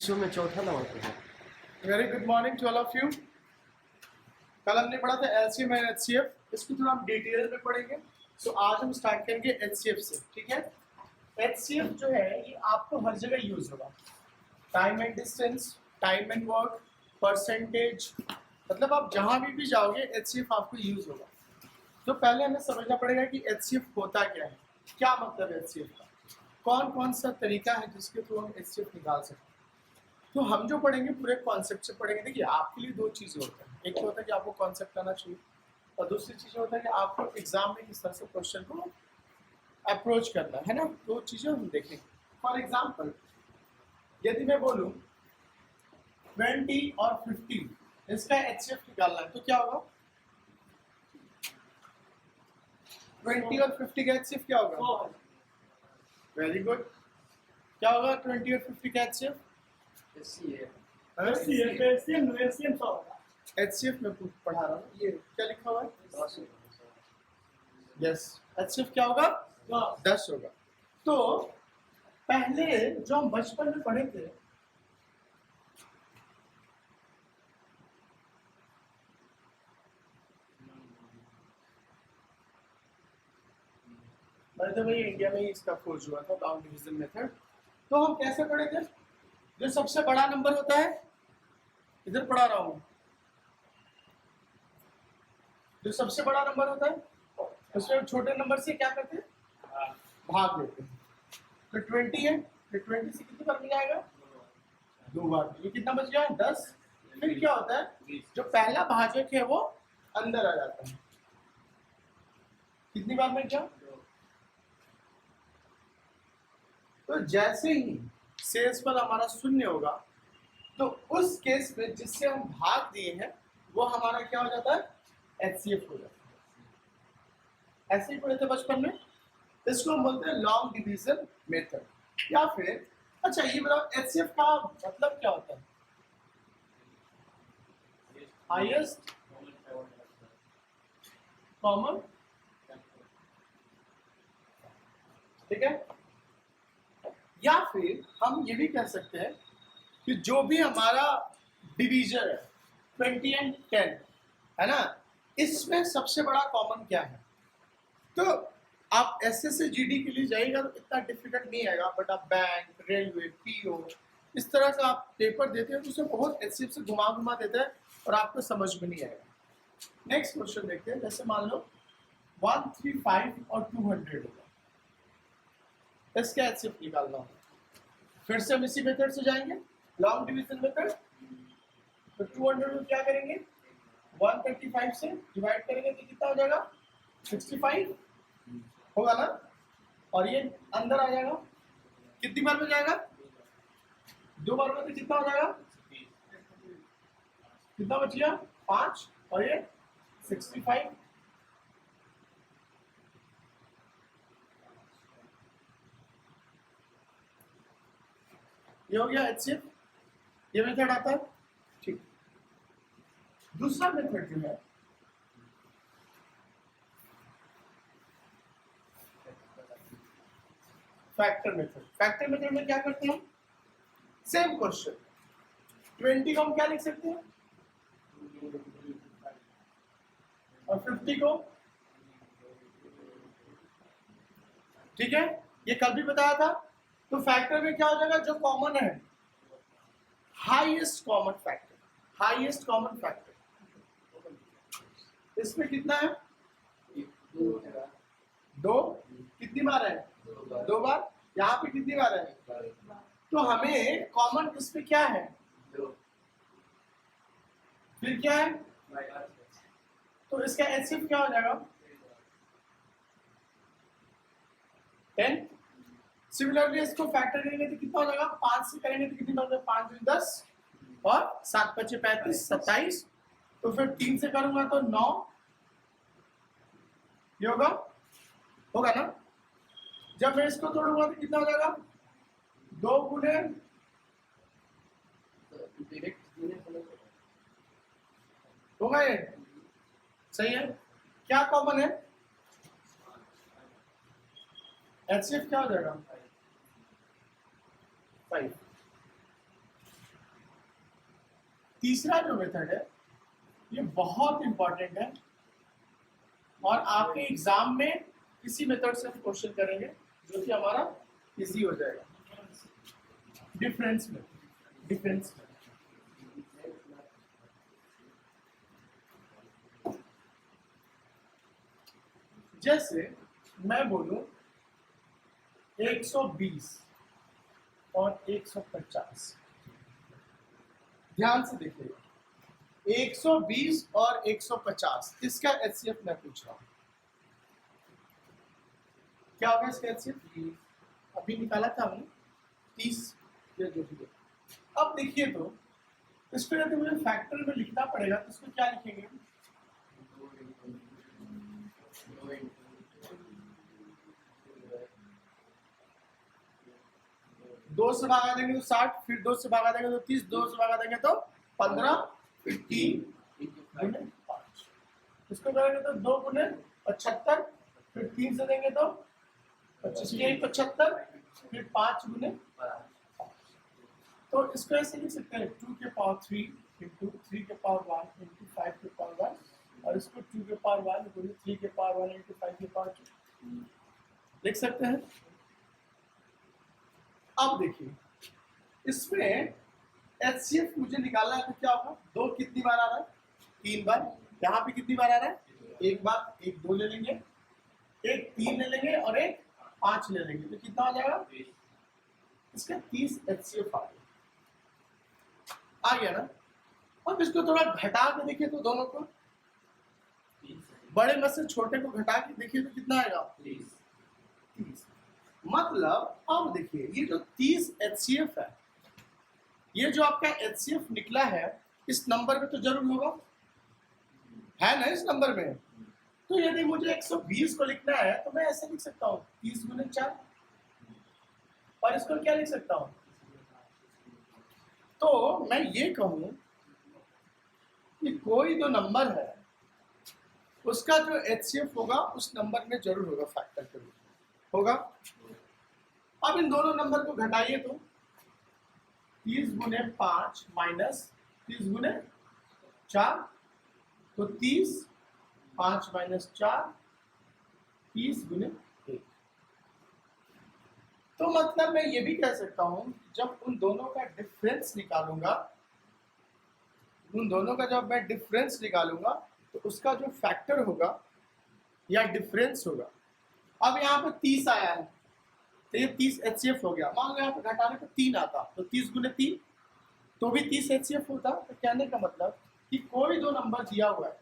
विश्व में चौथा नंबर पे है। Very good morning to all of you. कल हमने पढ़ा था एलसीएम एंड एचसीएफ, इसको थोड़ा हम डिटेल में पढ़ेंगे। सो आज हम स्टार्ट करेंगे एचसीएफ से, ठीक है। एचसीएफ जो है ये आपको हर जगह यूज होगा। Time and distance, time and work, percentage, मतलब आप जहां भी जाओगे एचसीएफ आपको यूज होगा। तो पहले हमें समझना पड़ेगा कि एचसीएफ होता क्या है, क्या मतलब है एचसीएफ का, कौन कौन सा तरीका है जिसके थ्रू हम एचसीएफ निकाल सकते हैं। तो हम जो पढ़ेंगे पूरे कॉन्सेप्ट से पढ़ेंगे। देखिए आपके लिए दो चीज़ें होता है, एक तो होता है कि आपको कॉन्सेप्ट आना चाहिए और दूसरी चीज़ होता है कि आपको एग्जाम में किस तरह से क्वेश्चन को अप्रोच करना है ना। दो चीज़ें हम देखेंगे। फॉर एग्जाम्पल यदि मैं बोलूँ 20 और 50 इसका एचसीएफ निकालना है तो क्या होगा? 20 और 50 का एचसीएफ क्या होगा? Very good. क्या होगा 20 और 50 का एचसीएफ? एचसीएफ में पढ़ा रहा हूँ, ये क्या लिखा हुआ है? यस, एचसीएफ क्या होगा? 10 होगा। तो पहले जो हम बचपन में पढ़े थे, तो भाई इंडिया में ही इसका खोज हुआ था, लॉन्ग डिवीजन मेथड। तो हम कैसे पढ़े थे? जो सबसे बड़ा नंबर होता है, इधर पढ़ा रहा हूँ, जो सबसे बड़ा नंबर होता है उसमें छोटे नंबर से क्या करते हैं? भाग लेते हैं। तो 20 है, तो 20 से कितनी बार मिल जाएगा? 2 बार। ये कितना बच गया? 10। फिर क्या होता है, जो पहला भाजक है वो अंदर आ जाता है। कितनी बार में क्या? तो जैसे ही शेषफल हमारा शून्य होगा तो उस केस में जिससे हम भाग दिए हैं वो हमारा क्या हो जाता है? एचसीएफ हो जाता है। ऐसे ही पढ़े थे बचपन में। इसको हम बोलते हैं लॉन्ग डिवीजन मेथड। या फिर अच्छा ये बताओ एचसीएफ का मतलब क्या होता है? हाईएस्ट कॉमन, ठीक है। या फिर हम ये भी कह सकते हैं कि जो भी हमारा डिवीजन है 20 एंड 10 है ना, इसमें सबसे बड़ा कॉमन क्या है? तो आप एसएससी जीडी के लिए जाइएगा तो इतना डिफिकल्ट नहीं आएगा, बट आप बैंक, रेलवे, पीओ इस तरह का आप पेपर देते हैं तो उसमें बहुत एचसीएफ से घुमा घुमा देता है और आपको समझ में नहीं आएगा। नेक्स्ट क्वेश्चन देखते हैं। जैसे मान लो 135 और 200 होगा, इसका एचसीएफ निकालना होगा। फिर से हम इसी मेथड से जाएंगे, लॉन्ग डिवीजन मेथड। तो 200 में क्या करेंगे? 135 से डिवाइड करेंगे तो कितना हो जाएगा? 65 होगा ना। और ये अंदर आ जाएगा, कितनी बार में जाएगा? 2 बार में। तो कितना हो जाएगा? कितना बच गया? 5 और ये 65। ये हो गया एचसीएफ। ये मेथड आता है, ठीक। दूसरा मेथड जो है फैक्टर मेथड। फैक्टर मेथड में क्या करते हैं? सेम क्वेश्चन 20 को हम क्या लिख सकते हैं और 50 को, ठीक है। ये कल भी बताया था। तो फैक्टर में क्या हो जाएगा? जो कॉमन है, highest common factor, highest common factor. इसमें कितना है? 2। कितनी बार है? 2 बार। यहाँ पे कितनी बार है? तो हमें कॉमन इसमें क्या है? फिर क्या है? तो इसका एचसीएफ क्या हो जाएगा? 10। सिमिलरली इसको फैक्टर करेंगे तो कितना हो जाएगा? 5 से करेंगे तो कितनी बार? 5 × 10 और 7 × 5 = 35, 27। तो फिर 3 से करूंगा तो 9। ये होगा, होगा ना। जब मैं इसको तोड़ूंगा तो कितना हो जाएगा? 2 गुने होगा। ये सही है। क्या कॉमन है? एचसीएफ क्या हो जाएगा? 5। तीसरा जो मेथड है ये बहुत इंपॉर्टेंट है और आपके एग्जाम में इसी मेथड से हम क्वेश्चन करेंगे जो कि हमारा इजी हो जाएगा। डिफरेंस में जैसे मैं बोलूं 120 और 150, ध्यान से देखिएगा 120 और 150 इसका एचसीएफ मैं पूछ रहा हूं, क्या होगा इसका एचसीएफ? अभी निकाला था हमने 30 या जो भी है। अब देखिए तो इसको यदि मुझे फैक्टर में लिखना पड़ेगा तो इसको क्या लिखेंगे? दो से भागा देंगे तो 60, फिर 2 से भागा देंगे तो 30, 2 से भागा देंगे तो 15, फिर 3 गुने 5, इसको करेंगे तो 2 गुने 75, फिर 3 से देंगे तो 25 के 75, फिर 5 गुने 5। तो इसको ऐसे लिख सकते हैं 2 के पावर 3 इंटू 3 के पावर 1 इंटू 5 के पावर 1, और इसको 2 के पावर 1 गुने 3 के पावर 1 इंटू 5 के पावर 2 लिख सकते हैं। अब देखिए इसमें एचसीएफ मुझे निकालना है तो क्या होगा? 2 कितनी बार आ रहा है? 3 बार। यहाँ पे कितनी बार आ रहा है? 1 बार। एक 2 ले लेंगे, एक 3 ले लेंगे और एक 5 ले लेंगे, तो कितना हो जाएगा? इसका 30 एचसीएफ आ गया ना। अब इसको थोड़ा घटा के देखिए तो दोनों को, बड़े में से छोटे को घटा के देखिए तो कितना आएगा? 30। मतलब अब देखिए ये जो 30 एचसीएफ है, ये जो आपका एचसीएफ निकला है इस नंबर में तो जरूर होगा, है ना? इस नंबर में तो यदि मुझे 120 को लिखना है तो मैं ऐसे लिख सकता हूँ 30 गुने 4, और इसको क्या लिख सकता हूँ? तो मैं ये कहूँ कि कोई जो नंबर है उसका जो एचसीएफ होगा उस नंबर में जरूर होगा, फैक्टर के रूप में होगा। अब इन दोनों नंबर को घटाइए तो 30 गुने 5 माइनस 30 गुने 4, तो 30, 5 माइनस 4, 30 गुने 1। तो मतलब मैं ये भी कह सकता हूं जब उन दोनों का डिफरेंस निकालूंगा, जब मैं डिफरेंस निकालूंगा तो उसका जो फैक्टर होगा या डिफरेंस होगा, अब यहाँ पे 30 आया है तो ये 30 एचसीएफ हो गया। मान लो यहाँ पे घटाने पे 3 आता तो 30 गुने 3 तो भी 30 एचसीएफ होता। तो कहने का मतलब कि कोई दो नंबर दिया हुआ है,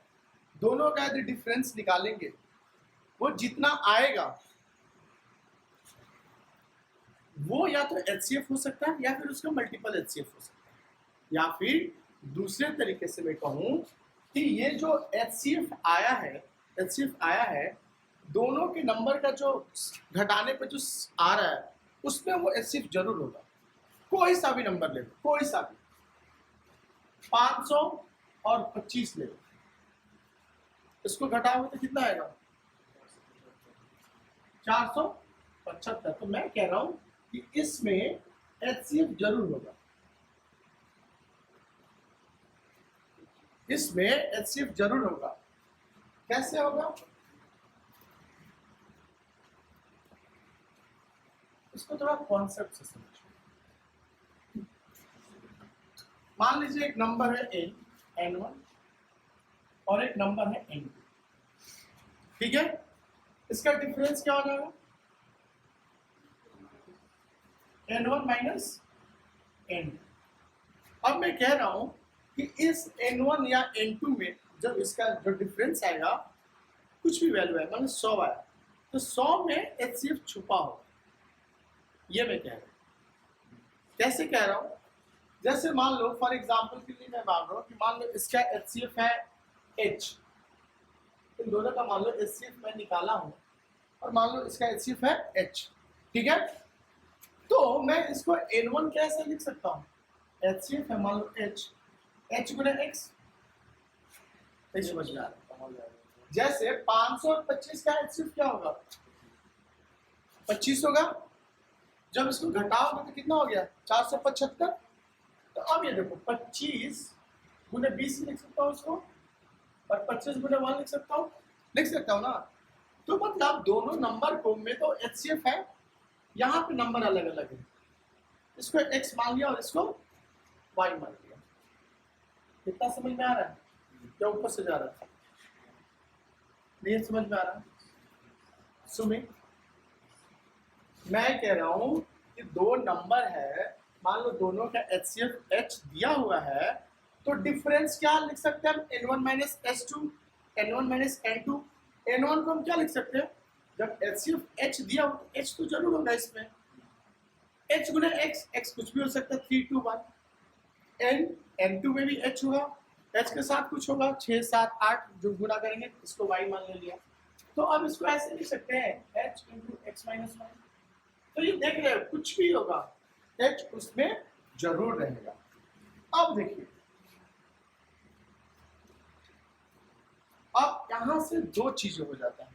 दोनों का यदि डिफरेंस निकालेंगे वो जितना आएगा वो या तो एचसीएफ हो सकता है या फिर उसका मल्टीपल एचसीएफ हो सकता है, या फिर दूसरे तरीके से मैं कहूँ कि ये जो एचसीएफ आया है दोनों के नंबर का जो घटाने पे जो आ रहा है उसमें वो एचसीएफ जरूर होगा। कोई सा भी नंबर ले लो, कोई सा भी, 500 और 25 ले लो, इसको घटाओगे तो कितना आएगा? 475। तो मैं कह रहा हूं कि इसमें एचसीएफ जरूर होगा, इसमें एचसीएफ जरूर होगा। कैसे होगा इसको थोड़ा कॉन्सेप्ट से समझो। मान लीजिए एक नंबर है n1 और एक नंबर है n2, ठीक है? इसका डिफरेंस क्या हो जाएगा? n1 minus n2। अब मैं कह रहा हूं कि इस n1 या n2 में जब इसका जो डिफरेंस आएगा, कुछ भी वैल्यू है, मान 100 आया तो 100 में एचसीएफ छुपा हो, ये मैं कह रहा हूं। कैसे कह रहा हूं? जैसे मान लो फॉर एग्जांपल के लिए मैं मान रहा हूं कि मान लो इसका एचसीएफ है h, इन दोनों का मान लो एचसीएफ मैं निकाला हूं और मान लो इसका एचसीएफ है h, ठीक है? तो मैं इसको n1 कैसे लिख सकता हूं? एचसीएफ है मान लो h गुने x, समझ में आ रहा है? जैसे 500 और 25 का एचसीएफ क्या होगा? 25 होगा। जब इसको घटाओगे तो कितना हो गया? 475। तो अब ये देखो 25 गुने 20 लिख सकता हूँ उसको, और 25 गुने 1 लिख सकता हूँ, लिख सकता हूँ ना। तो मतलब दोनों नंबर को में तो HCF है, यहाँ पे नंबर अलग अलग है, इसको x मान लिया और इसको y मान लिया। कितना समझ में आ रहा है? क्या ऊपर से जा रहा है? नहीं समझ में आ रहा है? सुमित, मैं कह रहा हूं कि दो नंबर है, मान लो दोनों का HCF h दिया हुआ है, तो डिफरेंस क्या लिख सकते हैं हम? n1 minus h2, n1 minus n2। n1 को हम क्या लिख सकते हैं? जब HCF h दिया हो तो h तो जरूर होगा इसमें, h गुना x कुछ भी हो सकता है, 3 2 1। n2 में भी h होगा, h के साथ कुछ होगा, 6 7 8 जो गुना करेंगे इसको y मान ले लिया। तो अब इसको ऐसे लिख सकते हैं h into x minus one. तो ये देख रहे हो कुछ भी होगा h उसमें जरूर रहेगा। अब देखिए, अब यहां से दो चीजें हो जाता है,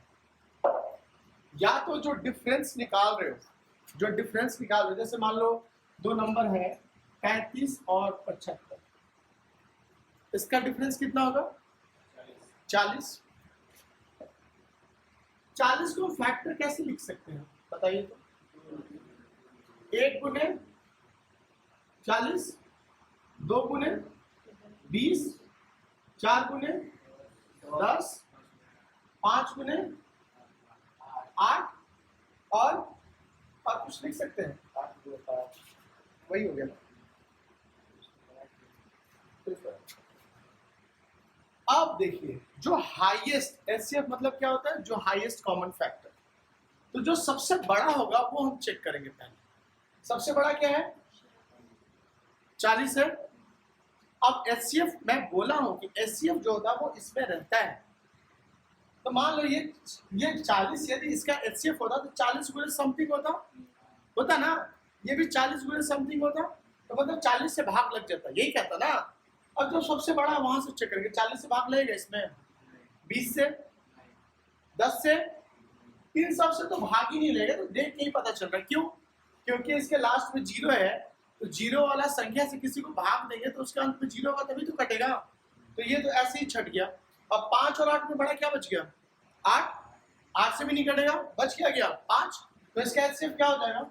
या तो जो डिफरेंस निकाल रहे हो, जैसे मान लो दो नंबर है 35 और 75, इसका डिफरेंस कितना होगा? 40। 40 को फैक्टर कैसे लिख सकते हैं बताइए तो? 1 गुने 40, 2 गुने 20, 4 गुने 10, 5 गुने 8, और कुछ लिख सकते हैं? वही हो गया ना। अब देखिए, जो हाईएस्ट HCF मतलब क्या होता है? जो हाईएस्ट कॉमन फैक्टर। तो जो सबसे बड़ा होगा वो हम चेक करेंगे पहले। सबसे बड़ा क्या है? 40 है। अब HCF मैं बोला हूं कि HCF जो होता है वो इसमें रहता है। तो मान लो ये 40, यदि इसका HCF होता तो 40 गुणे समथिंग होता ना, ये भी 40 गुणे समथिंग होता, तो मतलब 40 से भाग लग जाता, यही कहता ना। अब जो सबसे बड़ा वहां से चेक करेंगे, 40 से भाग लगेगा इसमें, 20 से, 10 से, इन सब से तो भाग ही नहीं लगेगा। तो देख के ही पता चल रहा है, क्यों? क्योंकि इसके लास्ट में 0 है, तो 0 वाला संख्या से किसी को भाग देंगे तो उसके अंत में 0 होगा, तभी तो कटेगा। तो ये तो ऐसे ही छट गया। अब 5 और 8 में बड़ा क्या बच गया? 8। 8 से भी नहीं कटेगा, बच गया 5। तो इसका HCF क्या हो जाएगा?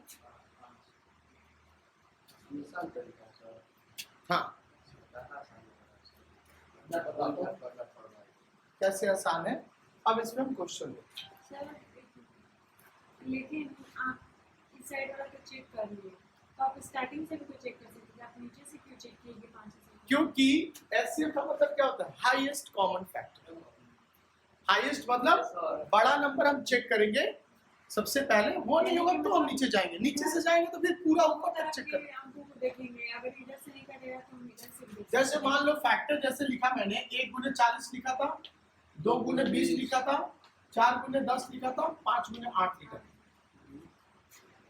हाँ, कैसे आसान है? अब इसमें हम क्वेश्चन सर, लेकिन आप इस साइड वाला तो चेक कर लिए, तो आप स्टार्टिंग से भी तो चेक कर सकते थे, आप नीचे से क्यों चेक किए 5 से? क्योंकि HCF का मतलब क्या होता है? Highest common factor. हाईएस्ट मतलब बड़ा नंबर हम चेक करेंगे सबसे पहले, वो नहीं होगा तो हम नीचे जाएंगे, नीचे से जाएंगे तो फिर पूरा ऊपर तक चेक करेंगे। अंकों को देखेंगे, अगर इधर से नहीं कटेगा तो हम इधर से देखेंगे। जैसे मान लो फैक्टर जैसे लिखा मैंने, 1 गुने 40 लिखा था, 2 गुने 20 लिखा था, 4 गुने 10 लिखा था, 5 गुने 8 लिखा था।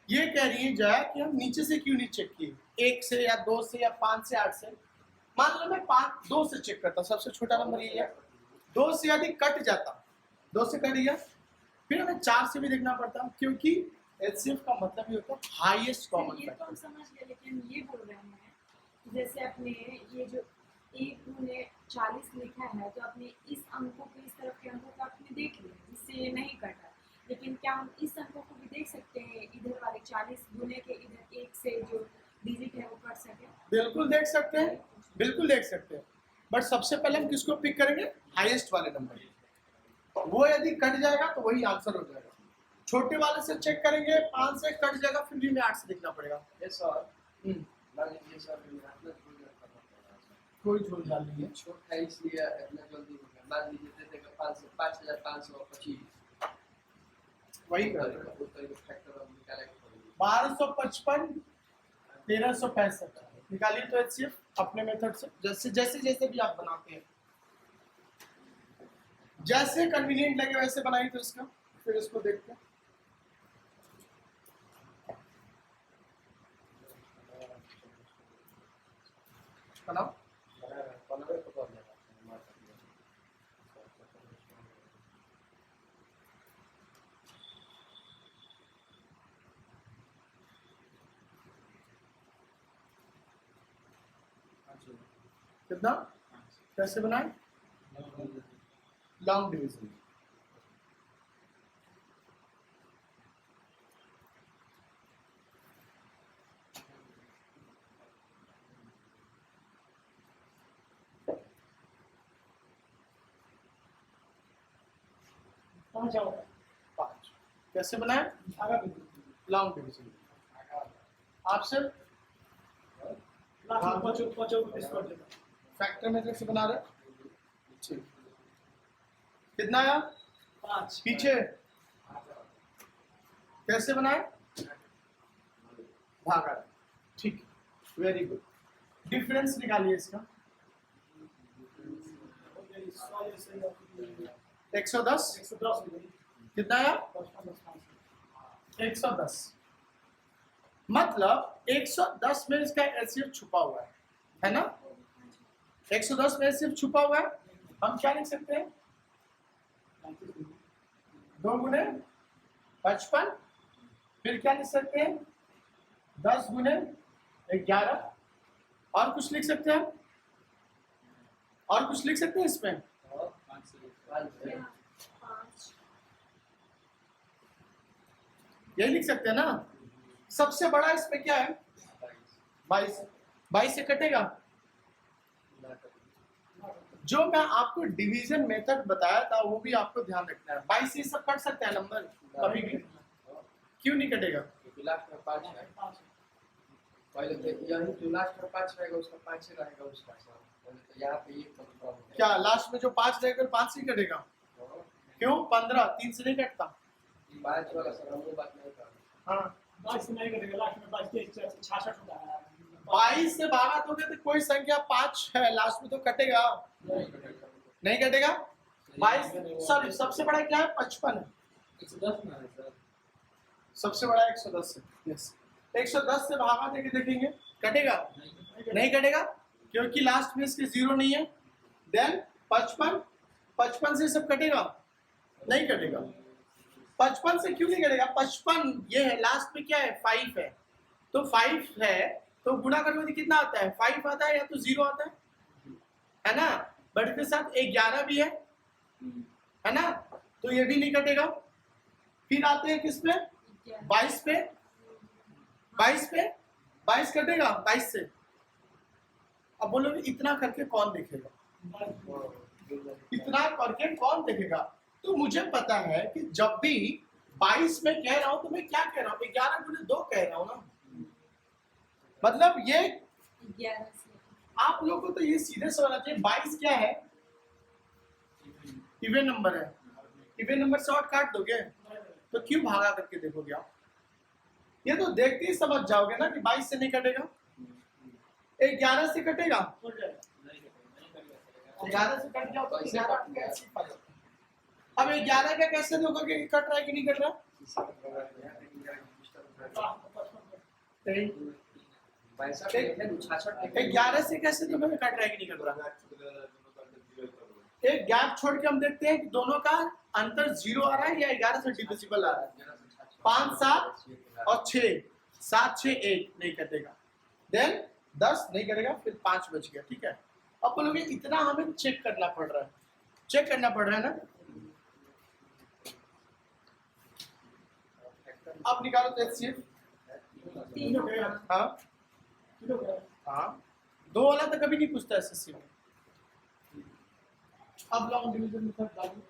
ये कह रही है जया कि हम नीचे से क्यों नहीं चेक किए, 1 से या 2 से या 5 से 8 से। मान लो मैं 2 से चेक करता, सबसे छोटा नंबर ये है। 2 से यदि कट जाता, 2 से कट गया, फिर हमें 4 से भी देखना पड़ता, क्योंकि HCF का मतलब ये होता है हाईएस्ट कॉमन ये तो हम फैक्टर। समझ गए, लेकिन ये बोल रहे हैं जैसे अपने ये जो 1 गुने 40 लिखा है, तो अपने इस अंकों को, इस तरफ के अंकों को आपने देख लिया जिससे ये नहीं कटा, लेकिन क्या हम इस अंकों को भी देख सकते हैं, इधर वाले 40 गुने के इधर 1 से जो डिजिट है वो कट सके? बिल्कुल देख सकते हैं, बिल्कुल देख सकते हैं, बट सबसे पहले हम किसको पिक करेंगे? हाईएस्ट वाले नंबर। वो यदि कट जाएगा तो वही आंसर हो जाएगा। छोटे वाले से चेक करेंगे, 5 से कट जाएगा, फिर भी हमें 8 से देखना पड़ेगा। कोई झोल झाल नहीं है, छोटा इसलिए इतना जल्दी हो गया। मान लीजिए दे देगा 5525, वही तो करेगा। फैक्टर अब निकालेंगे 1255 1365 निकालिए तो HCF अपने मेथड से, जैसे भी आप बनाते हैं, जैसे कन्वीनियंट लगे वैसे बनाइए। तो इसका फिर इसको देखते हैं। बनाओ। कितना? कैसे बनाए? Long division. पांच कैसे बनाए? Long division. आप सर फैक्टर मेथड से बना रहे? ठीक। कितना आया? 5। पीछे कैसे बनाए? भागा। ठीक, वेरी गुड। डिफरेंस निकालिए इसका। 110 कितना आया? 110। मतलब 110 में इसका एलसीएम छुपा हुआ है ना? 110 में एलसीएम छुपा हुआ है। हम क्या लिख सकते हैं? 2 गुने 55, फिर क्या लिख सकते हैं? 10 गुने 11। और कुछ लिख सकते हैं? और कुछ लिख सकते हैं इसमें? यही लिख सकते हैं ना? सबसे बड़ा इसमें क्या है? 22। 22 से कटेगा। जो मैं आपको डिवीजन मेथड बताया था वो भी आपको ध्यान रखना है। 22 से सब कट सकता है नंबर कभी भी। क्यों नहीं कटेगा? क्योंकि लास्ट में 5 है। पहले तो यही जो लास्ट में 5 रहेगा उसका 5 ही रहेगा उसका। पहले तो यहाँ पे ये प्रॉब्लम है। क्या लास्ट में जो 5 रहेगा 5 ही कटेगा? क्यों? 15 3 से नहीं कटता। 5 वाला सर हम वो बात नहीं कर रहे। हाँ 22 से नहीं कटेगा, लास्ट में 22 66 होता है। 22 से भागा दोगे तो कोई संख्या 5 है लास्ट में तो कटेगा। नहीं कटेगा। 22 सॉरी सबसे बड़ा क्या है? 55 है। 110 में है सर। सबसे बड़ा 110 है। यस 110 से भागा देके देखेंगे कटेगा? नहीं कटेगा क्योंकि लास्ट में इसके 0 नहीं है। देन 55 से सब कटेगा? नहीं कटेगा। 55 से क्यों नहीं कटेगा? 55 ये है, लास्ट में क्या है? 5 है। तो 5 है तो गुणा करने में कितना आता है? 5 आता है या तो 0 आता है ना? बट इसके साथ 11 भी है ना? तो ये भी नहीं कटेगा। फिर आते हैं किस पे? 22 पे। 22 कटेगा 22 से। अब बोलोगे इतना करके कौन देखेगा? इतना करके कौन देखेगा? तो मुझे पता है कि जब भी 22 में कह रहा हूं तो मैं क्या कह रहा हूं? 11 गुने 2 कह रहा हूं ना। मतलब ये 11 से आप लोगों को तो ये सीधे समझना चाहिए। 22 क्या है? इवन नंबर है। इवन नंबर से और काट दोगे तो क्यों भागा करके देखोगे आप? ये तो देखते ही समझ जाओगे ना कि 22 से नहीं कटेगा। 11 से कटेगा। 11 से कट जाओ तो 11 कैसे पा जाओ? अब 11 का कैसे देखोगे कि कट रहा है कि नहीं कट रहा? पैसा लिखे तो 66 11 से कैसे देखोगे कट रहा है कि नहीं कट रहा? एक गैप छोड़ के हम देखते हैं कि दोनों का अंतर 0 आ रहा है या 11 से डिविजिबल आ रहा है। 5 7 और 6 7 6 1 नहीं कटेगा। देन 10 नहीं कटेगा, फिर 5 बच गया। ठीक है, अब बोलोगे इतना हमें चेक करना पड़ रहा है। चेक करना पड़ रहा है ना? अब निकालो तो HCF। 3 होगा। हाँ हाँ 2 वाला तो कभी नहीं पूछता SSC में। अब लॉन्ग डिवीजन मेथड लागू।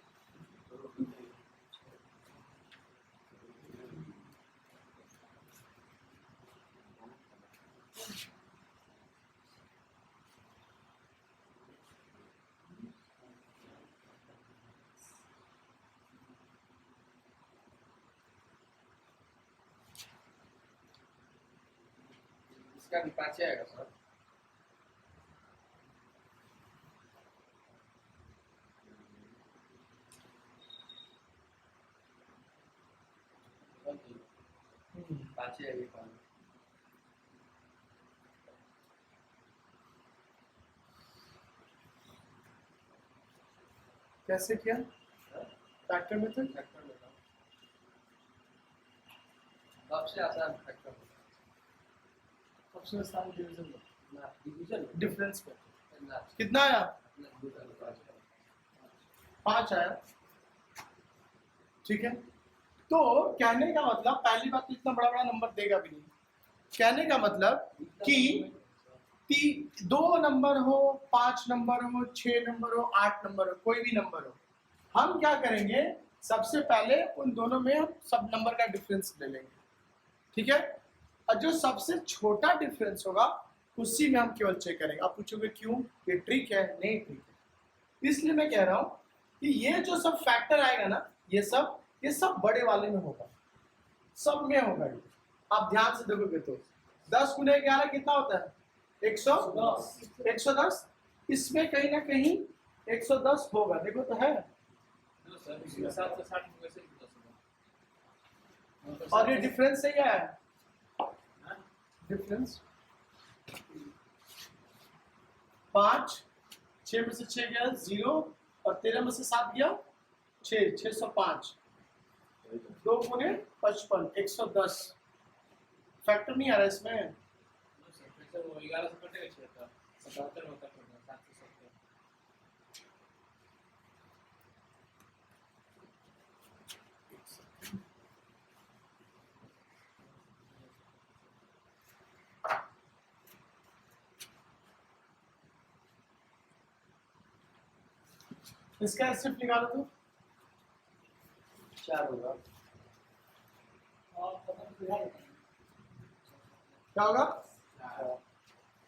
इसका भी 5 आएगा सर। पाँच है ये पाँच। कैसे किया? Factor method. फैक्टर में सबसे आसान फैक्टर में सबसे आसान डिवीजन ना डिवीजन डिफरेंस पे ना कितना आया? पांच आया। ठीक है, तो कहने का मतलब पहली बात तो इतना बड़ा बड़ा नंबर देगा भी नहीं। कहने का मतलब कि दो नंबर हो, 5 नंबर हो, 6 नंबर हो, 8 नंबर हो, कोई भी नंबर हो, हम क्या करेंगे, सबसे पहले उन दोनों में हम सब नंबर का डिफरेंस ले लेंगे। ठीक है, और जो सबसे छोटा डिफरेंस होगा उसी में हम केवल चेक करेंगे। आप पूछोगे क्यों, ये ट्रिक है? नहीं ट्रिक है, इसलिए मैं कह रहा हूं कि ये जो सब फैक्टर आएगा ना, ये सब बड़े वाले में होगा, सब में होगा ये। आप ध्यान से देखोगे तो 10 गुने 11 कितना होता है? 110। इसमें कहीं ना कहीं 110 होगा, देखो तो है। और ये डिफरेंस सही है, डिफरेंस 5, 6 में से 6 गया 0, और 13 में से 7 गया 6, 605। 2 गुने 55, 110। फैक्टर नहीं आ रहा इसमें। इसका एसिड निकालो तो 4 होगा। और पता नहीं क्या है। क्या होगा?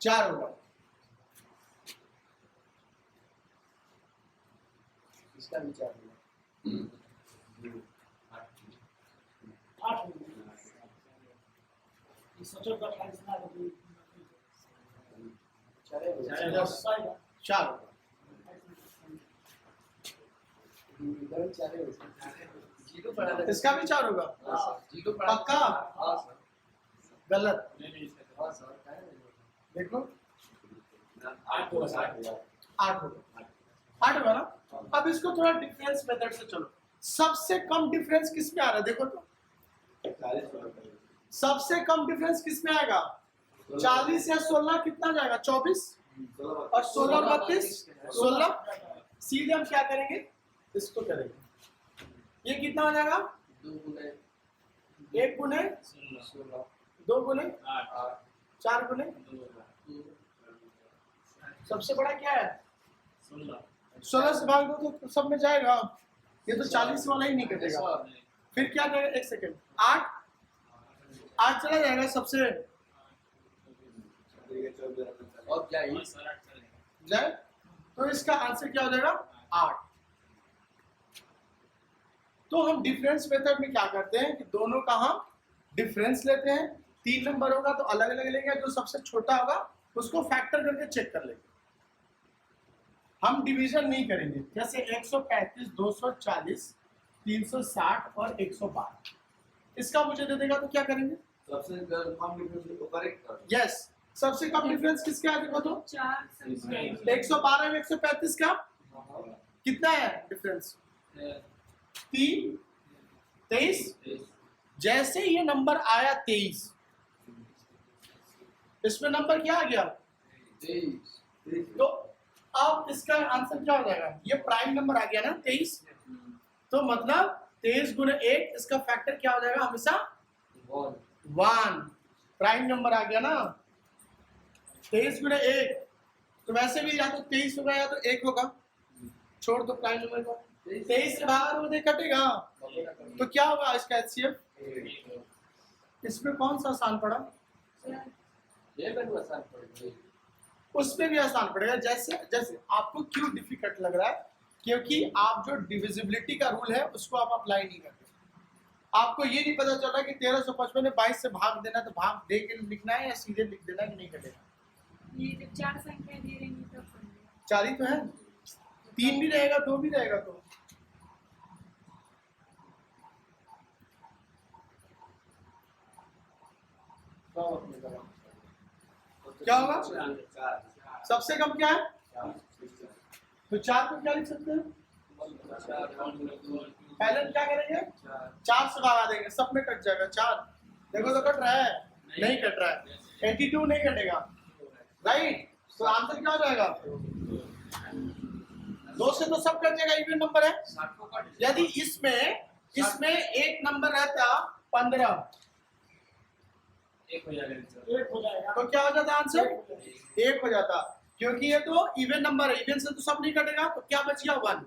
4 होगा। इसका भी 4 होगा। 8 ये सोचो का क्या इसना है। 4 होगा। 4 होगा। इधर 4 होगा। 0 पड़ा था। इसका भी 4 होगा। हाँ, 0 पड़ा। पक्का? हाँ सर। गलत। हाँ सर, क्या है? देखो 8 होगा। 8 होगा। 8 होगा ना। अब इसको थोड़ा डिफरेंस मेथड से चलो। सबसे कम डिफरेंस किस में आ रहा है देखो तो। 40 होगा। सबसे कम डिफरेंस किस में आएगा? 40 या 16 कितना जाएगा? 24 और 16 और 32 16। सीधे हम क्या करेंगे, इसको करेंगे। ये कितना हो जाएगा? 2 गुने 1 गुने 16 2 गुने 8 4 गुने। 2 सबसे बड़ा क्या है? 16 से भाग दो तो सब में जाएगा। ये तो 40 वाला ही नहीं कटेगा। फिर क्या करेगा? 1 सेकेंड। 8 चला जाएगा सबसे और क्या है? जाए, तो इसका आंसर क्या हो जाएगा? 8। तो हम डिफरेंस मेथड में क्या करते हैं कि दोनों का हम डिफरेंस लेते हैं। 3 नंबर होगा तो अलग अलग लेंगे, जो सबसे छोटा होगा उसको फैक्टर करके चेक कर लेंगे। हम डिवीजन नहीं करेंगे, जैसे 135, 240, 360 और 112। इसका मुझे दे देगा तो क्या करेंगे? सबसे कम डिफरेंस को करेक्ट कर। यस, सबसे कम डिफरेंस किसका है देखो तो। 4 संख्या 112 में 135 का कितना है डिफरेंस? 3, 23। जैसे ये नंबर आया 23, इसमें नंबर क्या आ गया? 23। तो अब इसका आंसर क्या हो जाएगा? ये प्राइम नंबर आ गया ना 23, तो मतलब 23 गुने 1, इसका फैक्टर क्या हो जाएगा? हमेशा 1। प्राइम नंबर आ गया ना 23 गुने 1, तो वैसे भी या तो 23 होगा या तो 1 होगा। छोड़ दो प्राइम नंबर को। 23 से बाहर मुझे कटेगा तो क्या होगा इसका HCF? इसमें कौन सा आसान पड़ा? ये भी आसान पड़ेगा। उसमें भी आसान पड़ेगा। जैसे जैसे आपको क्यों डिफिकल्ट लग रहा है? क्योंकि आप जो डिविजिबिलिटी का रूल है उसको आप अप्लाई नहीं करते। आपको ये नहीं पता चल रहा कि 1355 में 22 से भाग देना, तो भाग दे के लिखना है या सीधे लिख देना कि नहीं कटेगा। ये जब 4 संख्या दे रही है तब समझेगा। 4 ही तो है, 3 भी रहेगा 2 भी रहेगा तो क्या होगा? सबसे कम क्या है? तो 4 को क्या लिख सकते हैं? पहले हम क्या करेंगे? 4 से भागा देंगे, सब में कट जाएगा 4। देखो तो कट रहा है? नहीं कट रहा है। 82 नहीं कटेगा, राइट? तो आंसर क्या हो जाएगा? 2 से तो सब कट जाएगा, इवन नंबर है। 60 को काट यदि इसमें एक नंबर रहता 15 एक हो जाएगा आंसर। एक हो जाएगा। तो क्या हो जाता आंसर? एक हो जाएगा। 1 हो जाता, क्योंकि ये तो इवन नंबर है, इवन से तो सब नहीं कटेगा, तो क्या बच गया 1।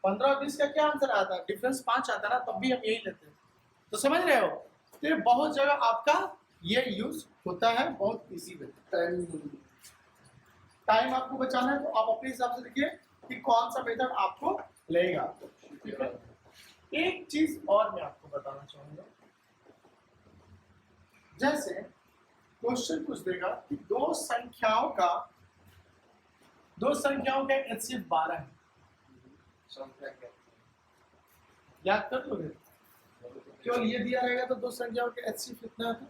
15 और 20 का क्या आंसर आता? डिफरेंस 5 आता ना, तब भी हम यही लेते हैं। तो समझ रहे हो? तो ये बहुत जगह आपका ये यूज होता है, बहुत इजी वे। टाइम आपको बचाना है तो आप अपने हिसाब से देखिए कि कौन सा मेथड आपको लगेगा। ठीक है, एक चीज और मैं आपको बताना चाहूंगा, जैसे क्वेश्चन पूछ देगा कि दो संख्याओं का HCF 12 है, संख्या क्या याद कर लोगे? केवल ये दिया रहेगा तो दो संख्याओं के HCF कितना है?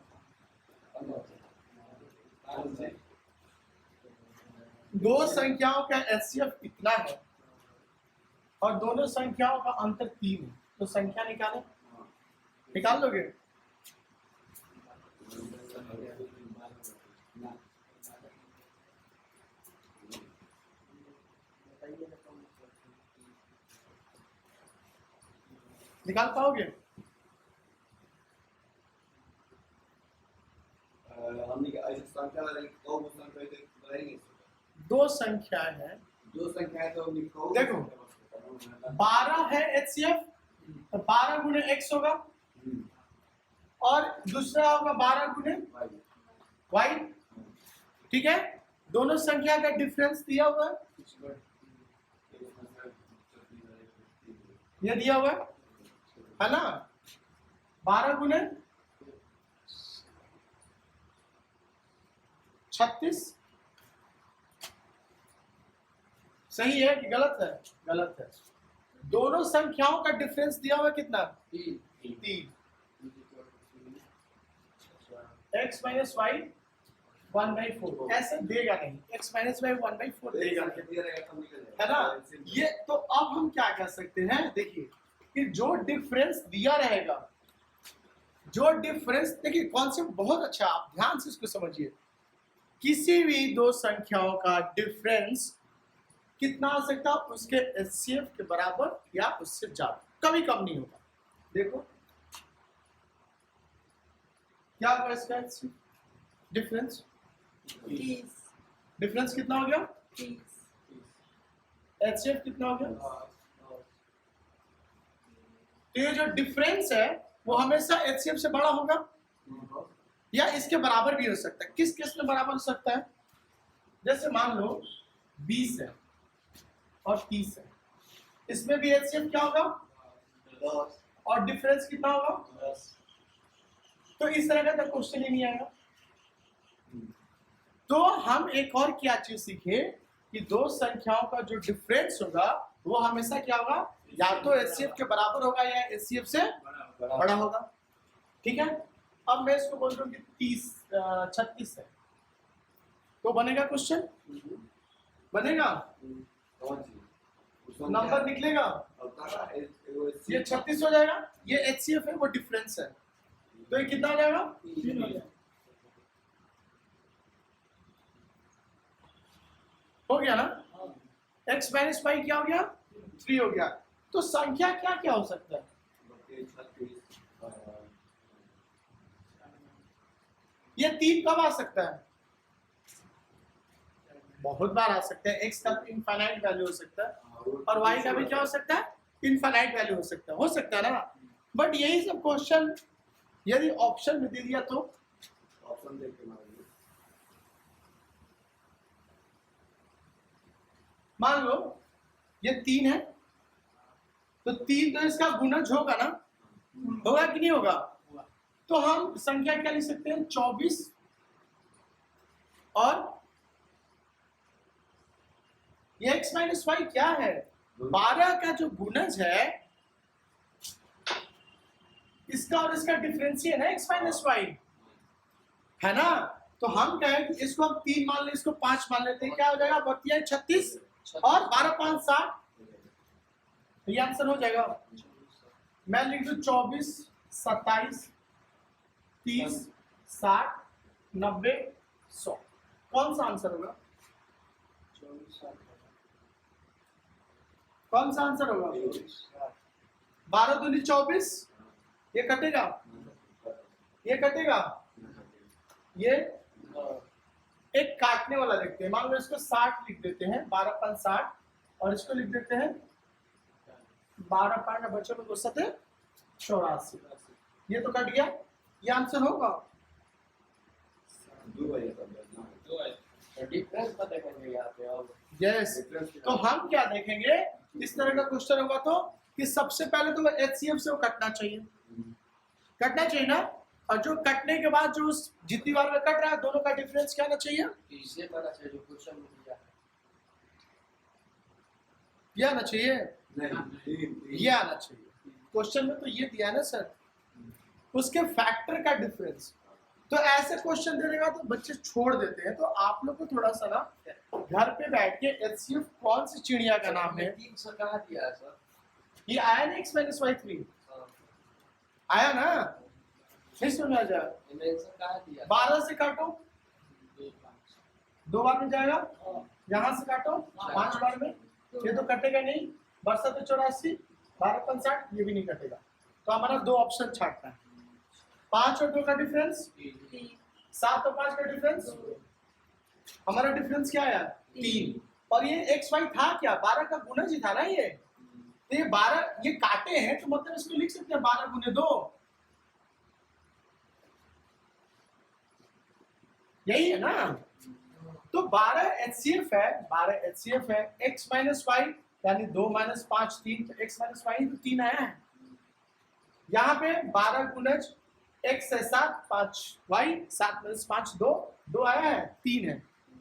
दो संख्याओं का HCF इतना है और दोनों संख्याओं का अंतर 3 है, तो संख्या निकाल लोगे? निकाल पाओगे? दो संख्याएं हैं, दो संख्या है तो लिखो। देखो 12 है HCF, तो 12 गुने x होगा और दूसरा होगा 12 गुने y। ठीक है, दोनों संख्या का डिफरेंस दिया हुआ है, ये दिया हुआ है ना? 12 गुने 36 सही है कि गलत है? गलत है। दोनों संख्याओं का डिफरेंस दिया हुआ है कितना? 3। x माइनस वाई 1/4 ऐसे देगा नहीं, x माइनस वाई 1/4 देगा नहीं, है ना? ये तो अब हम क्या कर सकते हैं, देखिए कि जो डिफरेंस दिया रहेगा, जो डिफरेंस, देखिए कॉन्सेप्ट बहुत अच्छा, आप ध्यान से इसको समझिए। किसी भी दो संख्याओं का डिफरेंस कितना हो सकता है? उसके HCF के बराबर या उससे ज्यादा, कभी कम नहीं होगा। देखो क्या होगा इसका HCF डिफरेंस? डिफरेंस कितना हो गया? HCF कितना हो गया? तो ये जो डिफरेंस है वो हमेशा HCF से बड़ा होगा या इसके बराबर भी हो सकता है। किस केस में बराबर हो सकता है? जैसे मान लो 20 है और 30 है, इसमें भी HCF क्या होगा? 10 और डिफरेंस कितना होगा? 10। तो इस तरह का क्वेश्चन ही नहीं आएगा। तो हम एक और क्या चीज सीखे कि दो संख्याओं का जो डिफरेंस होगा वो हमेशा क्या होगा? या तो HCF के बराबर होगा या HCF से बड़ा होगा। ठीक है, अब मैं इसको बोल रहा हूँ कि 36 है, तो बनेगा क्वेश्चन? बनेगा, नंबर निकलेगा, ये 36 हो जाएगा, ये HCF है, वो डिफरेंस है, तो ये कितना हो जाएगा? 3 हो जाएगा। हो गया ना? x माइनस वाई क्या हो गया? 3 हो गया। तो संख्या क्या क्या हो सकता है? ये 3 कब आ सकता है? बहुत बार आ सकता है। x का इनफाइनाइट वैल्यू हो सकता है और y का भी क्या हो सकता है? इनफाइनाइट वैल्यू हो सकता है ना? बट यही सब क्वेश्चन यदि ऑप्शन में दे दिया तो ऑप्शन देख के मान लो ये 3 है, तो 3 तो इसका गुणज होगा ना? होगा कि नहीं होगा? तो हम संख्या क्या लिख सकते हैं? 24 और ये x माइनस वाई क्या है? 12 का जो गुणज है इसका और इसका डिफरेंस है ना x माइनस वाई, है ना? तो हम कहें कि इसको हम 3 मान ले, इसको 5 मान लेते हैं, क्या हो जाएगा? 36 और 12 5 60, ये आंसर हो जाएगा। मैं लिख दूं 24 27 30 60 90 100, कौन सा आंसर होगा? कौन सा आंसर होगा? 12 दूनी 24, ये कटेगा, ये कटेगा, ये एक काटने वाला देखते हैं, मान लो इसको 60 लिख देते हैं, 12 5 60, और इसको लिख देते हैं 12 5 बच्चों में 2 7 84, ये तो कट गया, ये आंसर होगा। डिफरेंस पता करेंगे यहाँ पे अब। यस, तो हम क्या देखेंगे, इस तरह का क्वेश्चन होगा तो कि सबसे पहले तो HCF से वो कटना चाहिए, कटना चाहिए ना, और जो कटने के बाद जो उस जितनी बार में कट रहा है दोनों का डिफरेंस क्या आना चाहिए, इसे पता चले जो क्वेश्चन में दिया है। ये आना चाहिए, ये आना चाहिए। क्वेश्चन में तो ये दिया है ना सर, उसके फैक्टर का डिफरेंस। तो ऐसे क्वेश्चन देने का तो बच्चे छोड़ देते हैं, तो आप लोग को थोड़ा सा ना घर पे बैठ के HCF कौन सी चिड़िया का नाम है, 300 कहाँ दिया है सर? ये आया ना x - y3 आया ना, नहीं समझ में आ जाए, इमेंशन कहाँ दिया? 12 से काटो 2 बार में जाएगा, यहाँ से काटो 5 बार में, ये तो कटेगा नहीं, बरसा तो 84, 12 5 60, ये भी नहीं कटेगा, तो हमारा 2 ऑप्शन छाटना है, 5 और 2 का डिफरेंस 7 और 5 का डिफरेंस, हमारा डिफरेंस क्या आया 3, और ये XY था क्या, 12 का गुणज ही था ना ये, तो ये 12 ये काटे हैं तो मतलब इसको लिख सकते हैं 12 गुने 2, यही है ना। तो 12 HCF है, 12 HCF है, x - y यानी 2 - 5 3, तो x - y तो 3 आया है, यहाँ पे 12 गुणज x है 7, 5 y, 7 - 5 2, 2 आया है, 3 है,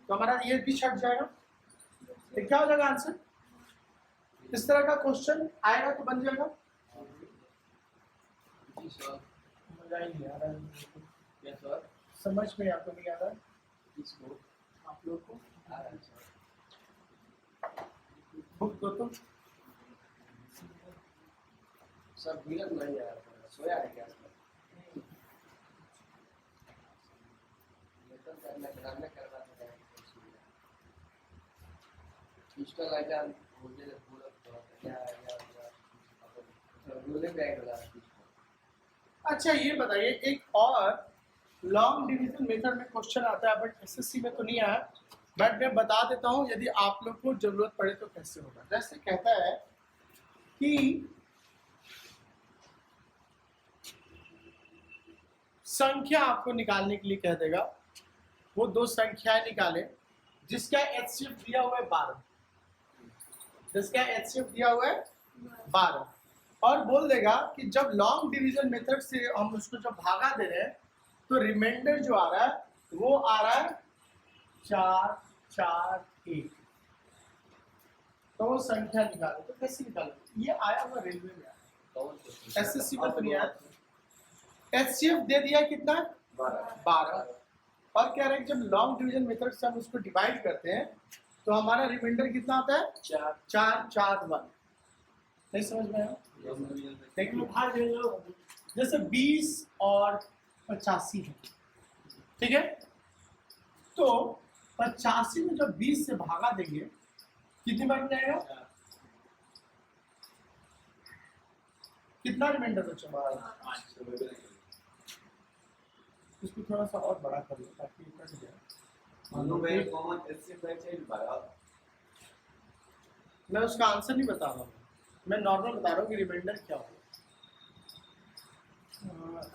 तो हमारा ये भी छट जाएगा, तो क्या हो जाएगा आंसर। इस तरह का क्वेश्चन आएगा तो बन जाएगा। जी सर। मजा ही नहीं आ रहा है, यस सर। समझ में आपको नहीं आ रहा है, इसको आप लोग को आ रहा है सर। बुक दो तो सर मिलन नहीं आ रहा है, सोया है क्या सर? वेतन करना कराना करवा तो है डिजिटल आइटम मुझे पूरा क्या बोले बैग लगा। अच्छा ये बताइए, एक और लॉन्ग डिवीजन मेथड में क्वेश्चन आता है, बट SSC में तो नहीं आया, बट मैं बता देता हूँ यदि आप लोग को जरूरत पड़े तो कैसे होगा। जैसे कहता है कि संख्या आपको निकालने के लिए कह देगा, वो 2 संख्याएं निकाले जिसका HCF दिया हुआ है 12, जिसका HCF दिया हुआ है 12, और बोल देगा कि जब लॉन्ग डिवीजन मेथड से हम उसको जब भागा दे रहे हैं तो रिमाइंडर जो आ रहा है वो आ रहा है 4 4 1, तो वो संख्या निकालो, तो कैसे निकालो, ये आया हुआ रेलवे में आया, SSC में तो नहीं आया। HCF दे दिया कितना 12, और कह रहे हैं जब लॉन्ग डिवीजन मेथड से हम उसको डिवाइड करते हैं तो हमारा रिमाइंडर कितना आता है 4 4 1, नहीं समझ में आया। देखिए भाग ले लो। जैसे 20 और 85 है, ठीक है, तो 85 में जब 20 से भागा देंगे कितनी बन जाएगा, कितना रिमाइंडर बचेगा, इसको थोड़ा सा और बड़ा कर लो ताकि ये कट जाए। मैं उसका आंसर नहीं बता रहा हूँ, मैं नॉर्मल बता रहा हूँ कि रिमाइंडर क्या होगा।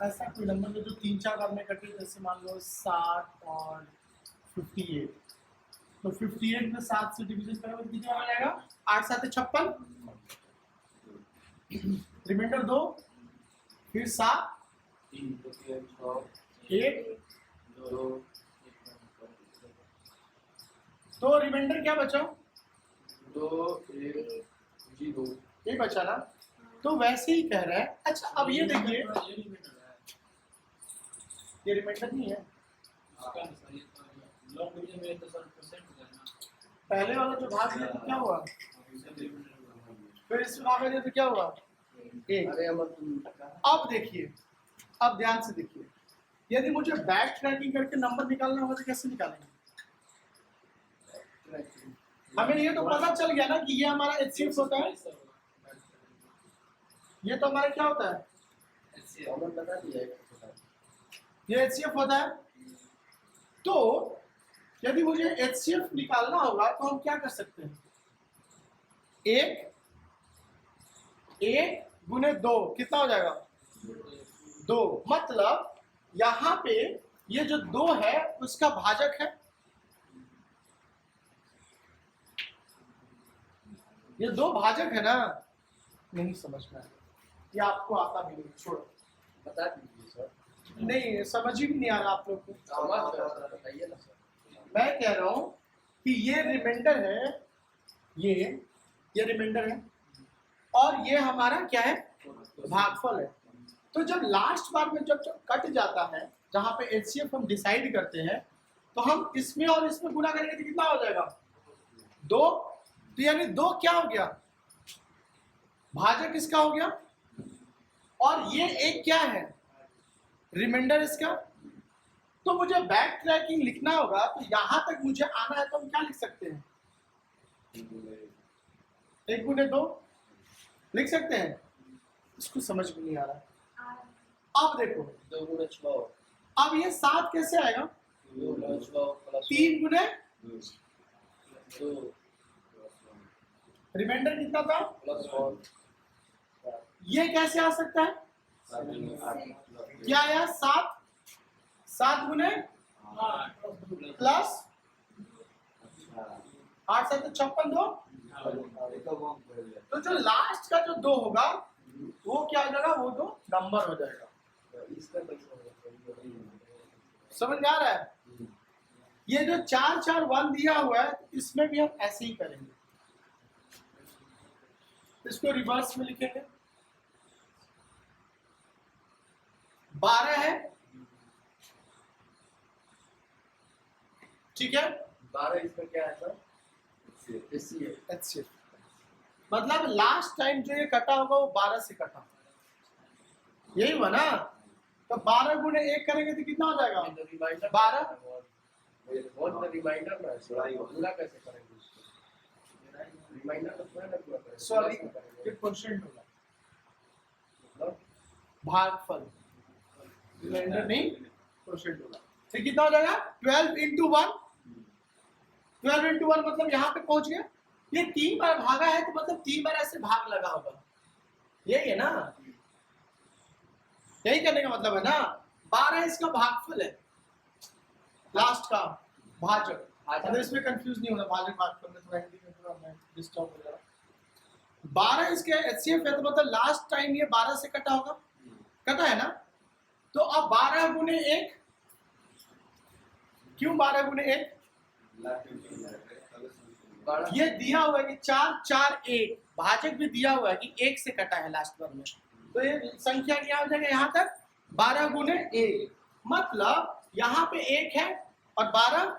ऐसा कोई नंबर जो 3 4 बार में कटे, जैसे मान लो 60 और 58, तो 58 में 7 से डिवीजन करेंगे तो कितना आ जाएगा, 8 7 56, रिमाइंडर 2, फिर 7 8, तो रिमाइंडर क्या बचा, 2 1 0 ये बचा ना, तो वैसे ही कह रहा है। अच्छा अब ये देखिए, ये रिमाइंडर नहीं है, पहले वाला जो भाग दिया तो क्या हुआ, फिर इसमें भाग दिया तो क्या हुआ 1। अरे अमर तुम अब देखिए, अब ध्यान से देखिए, यदि मुझे बैक ट्रैकिंग करके नंबर निकालना होगा तो कैसे निकालेंगे, हमें ये तो पता चल गया ना कि ये हमारा HCF होता है ये तो हमारा क्या होता है, कॉमन बता दिया है। ये HCF होता है। तो यदि मुझे HCF निकालना होगा तो हम क्या कर सकते हैं, एक गुने 2 कितना हो जाएगा, 2, मतलब यहां पे ये जो 2 है उसका भाजक है, ये 2 भाजक है ना, नहीं समझ में आया, ये आपको आता भी नहीं, छोड़ो, बता दीजिए सर। नहीं समझ ही नहीं आ रहा आप लोग को। समझ रहे हो, बताइए ना सर। मैं कह रहा हूं कि ये रिमाइंडर है, ये रिमाइंडर है और ये हमारा क्या है, भागफल है। तो जब लास्ट बार में जब कट जाता है, जहां पे HCF हम डिसाइड करते हैं, तो हम इसमें और इसमें गुना करेंगे तो कितना हो जाएगा, 2। तो यानी 2 क्या हो गया, भाजक इसका हो गया, और ये एक क्या है, रिमाइंडर इसका। तो मुझे बैक ट्रैकिंग लिखना होगा, तो यहां तक मुझे आना है तो हम क्या लिख सकते हैं, 1 गुने 2 लिख सकते हैं। इसको समझ में नहीं आ रहा। अब देखो 2 गुना 6, अब ये 7 कैसे आएगा, 2 गुना 6 प्लस 3 गुने 2 रिमाइंडर कितना था, प्लस 1, ये कैसे आ सकता है, 8 क्या आया, 7 गुने प्लस 8 7 56 2। तो जो लास्ट का जो 2 होगा वो क्या हो जाएगा, वो 2 नंबर हो जाएगा। इसका कैसे होगा? समझ में आ रहा है। ये जो 4 4 1 दिया हुआ है, इसमें भी हम ऐसे ही करेंगे, इसको रिवर्स में लिखेंगे। 12 है, ठीक है, 12 इसमें क्या है सर? एसी है। HCF मतलब लास्ट टाइम जो ये कटा होगा वो 12 से कटा, यही हुआ ना। तो 12 गुने 1 करेंगे तो कितना हो जाएगा, रिमाइंडर 12। वन द रिमाइंडर ना सर, पूरा कैसे करेंगे उसको? रिमाइंडर तो पूरा ना पूरा करेंगे। सॉरी, ये क्वोशिएंट होगा, मतलब भागफल, रिमाइंडर नहीं क्वोशिएंट होगा। तो कितना हो जाएगा, 12 into 1, 12 into 1 मतलब यहाँ पे पहुंच गया। ये 3 बार भागा है तो मतलब 3 बार ऐसे भाग लगा होगा, यही है ना, यही करने का मतलब है ना। 12 इसका भागफल है, लास्ट का भाजक। मतलब इसमें कंफ्यूज नहीं होना, भाजक भागफल में थोड़ा हिंदी में थोड़ा डिस्टर्ब हो जाएगा। 12 इसके HCF है तो मतलब लास्ट टाइम ये 12 से कटा होगा, कटा है ना। तो अब 12 गुने 1, क्यों 12 गुने 1, ये दिया हुआ है कि 4 4 1, भाजक भी दिया हुआ है कि 1 से कटा है लास्ट बार में। तो ये संख्या क्या हो जाएगा यहाँ तक, 12 गुने 1, मतलब यहाँ पे 1 है और 12,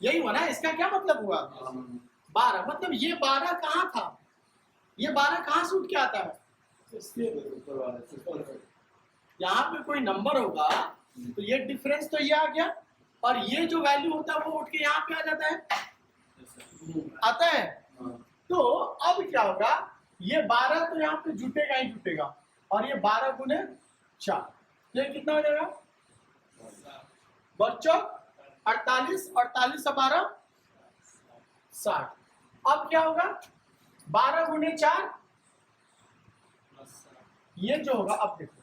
यही हुआ ना। इसका क्या मतलब हुआ, 12, मतलब ये 12 कहाँ था, ये 12 कहाँ से उठ के आता है, यहाँ पे कोई नंबर होगा तो ये डिफरेंस तो ये आ गया, और ये जो वैल्यू होता है वो उठ के यहाँ पे आ जाता है, आता है। तो अब क्या होगा, ये 12 तो यहाँ पे जुटेगा ही जुटेगा, और ये 12 गुने 4, तो ये कितना हो जाएगा बच्चों, 48, 48 और 12 60। अब क्या होगा, 12 गुने 4, ये जो होगा, अब देखो,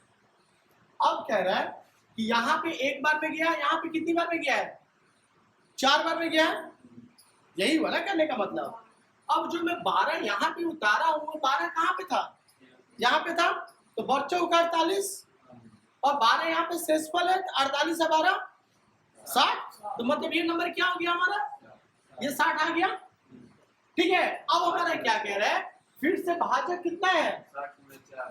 अब कह रहा है कि यहाँ पे 1 बार में गया, यहाँ पे कितनी बार में गया है, 4 बार में गया है, यही हुआ ना करने का मतलब। अब जो मैं 12 यहाँ पे उतारा हूँ, वो 12 कहाँ पे था, यहाँ पे था, तो बच्चों का 48 और 12 यहाँ पे शेषफल है, 48 और 12 60, तो मतलब ये नंबर क्या हो गया हमारा, ये 60 आ गया, ठीक है। अब हमारा क्या कह रहा है, फिर से भाजक कितना है,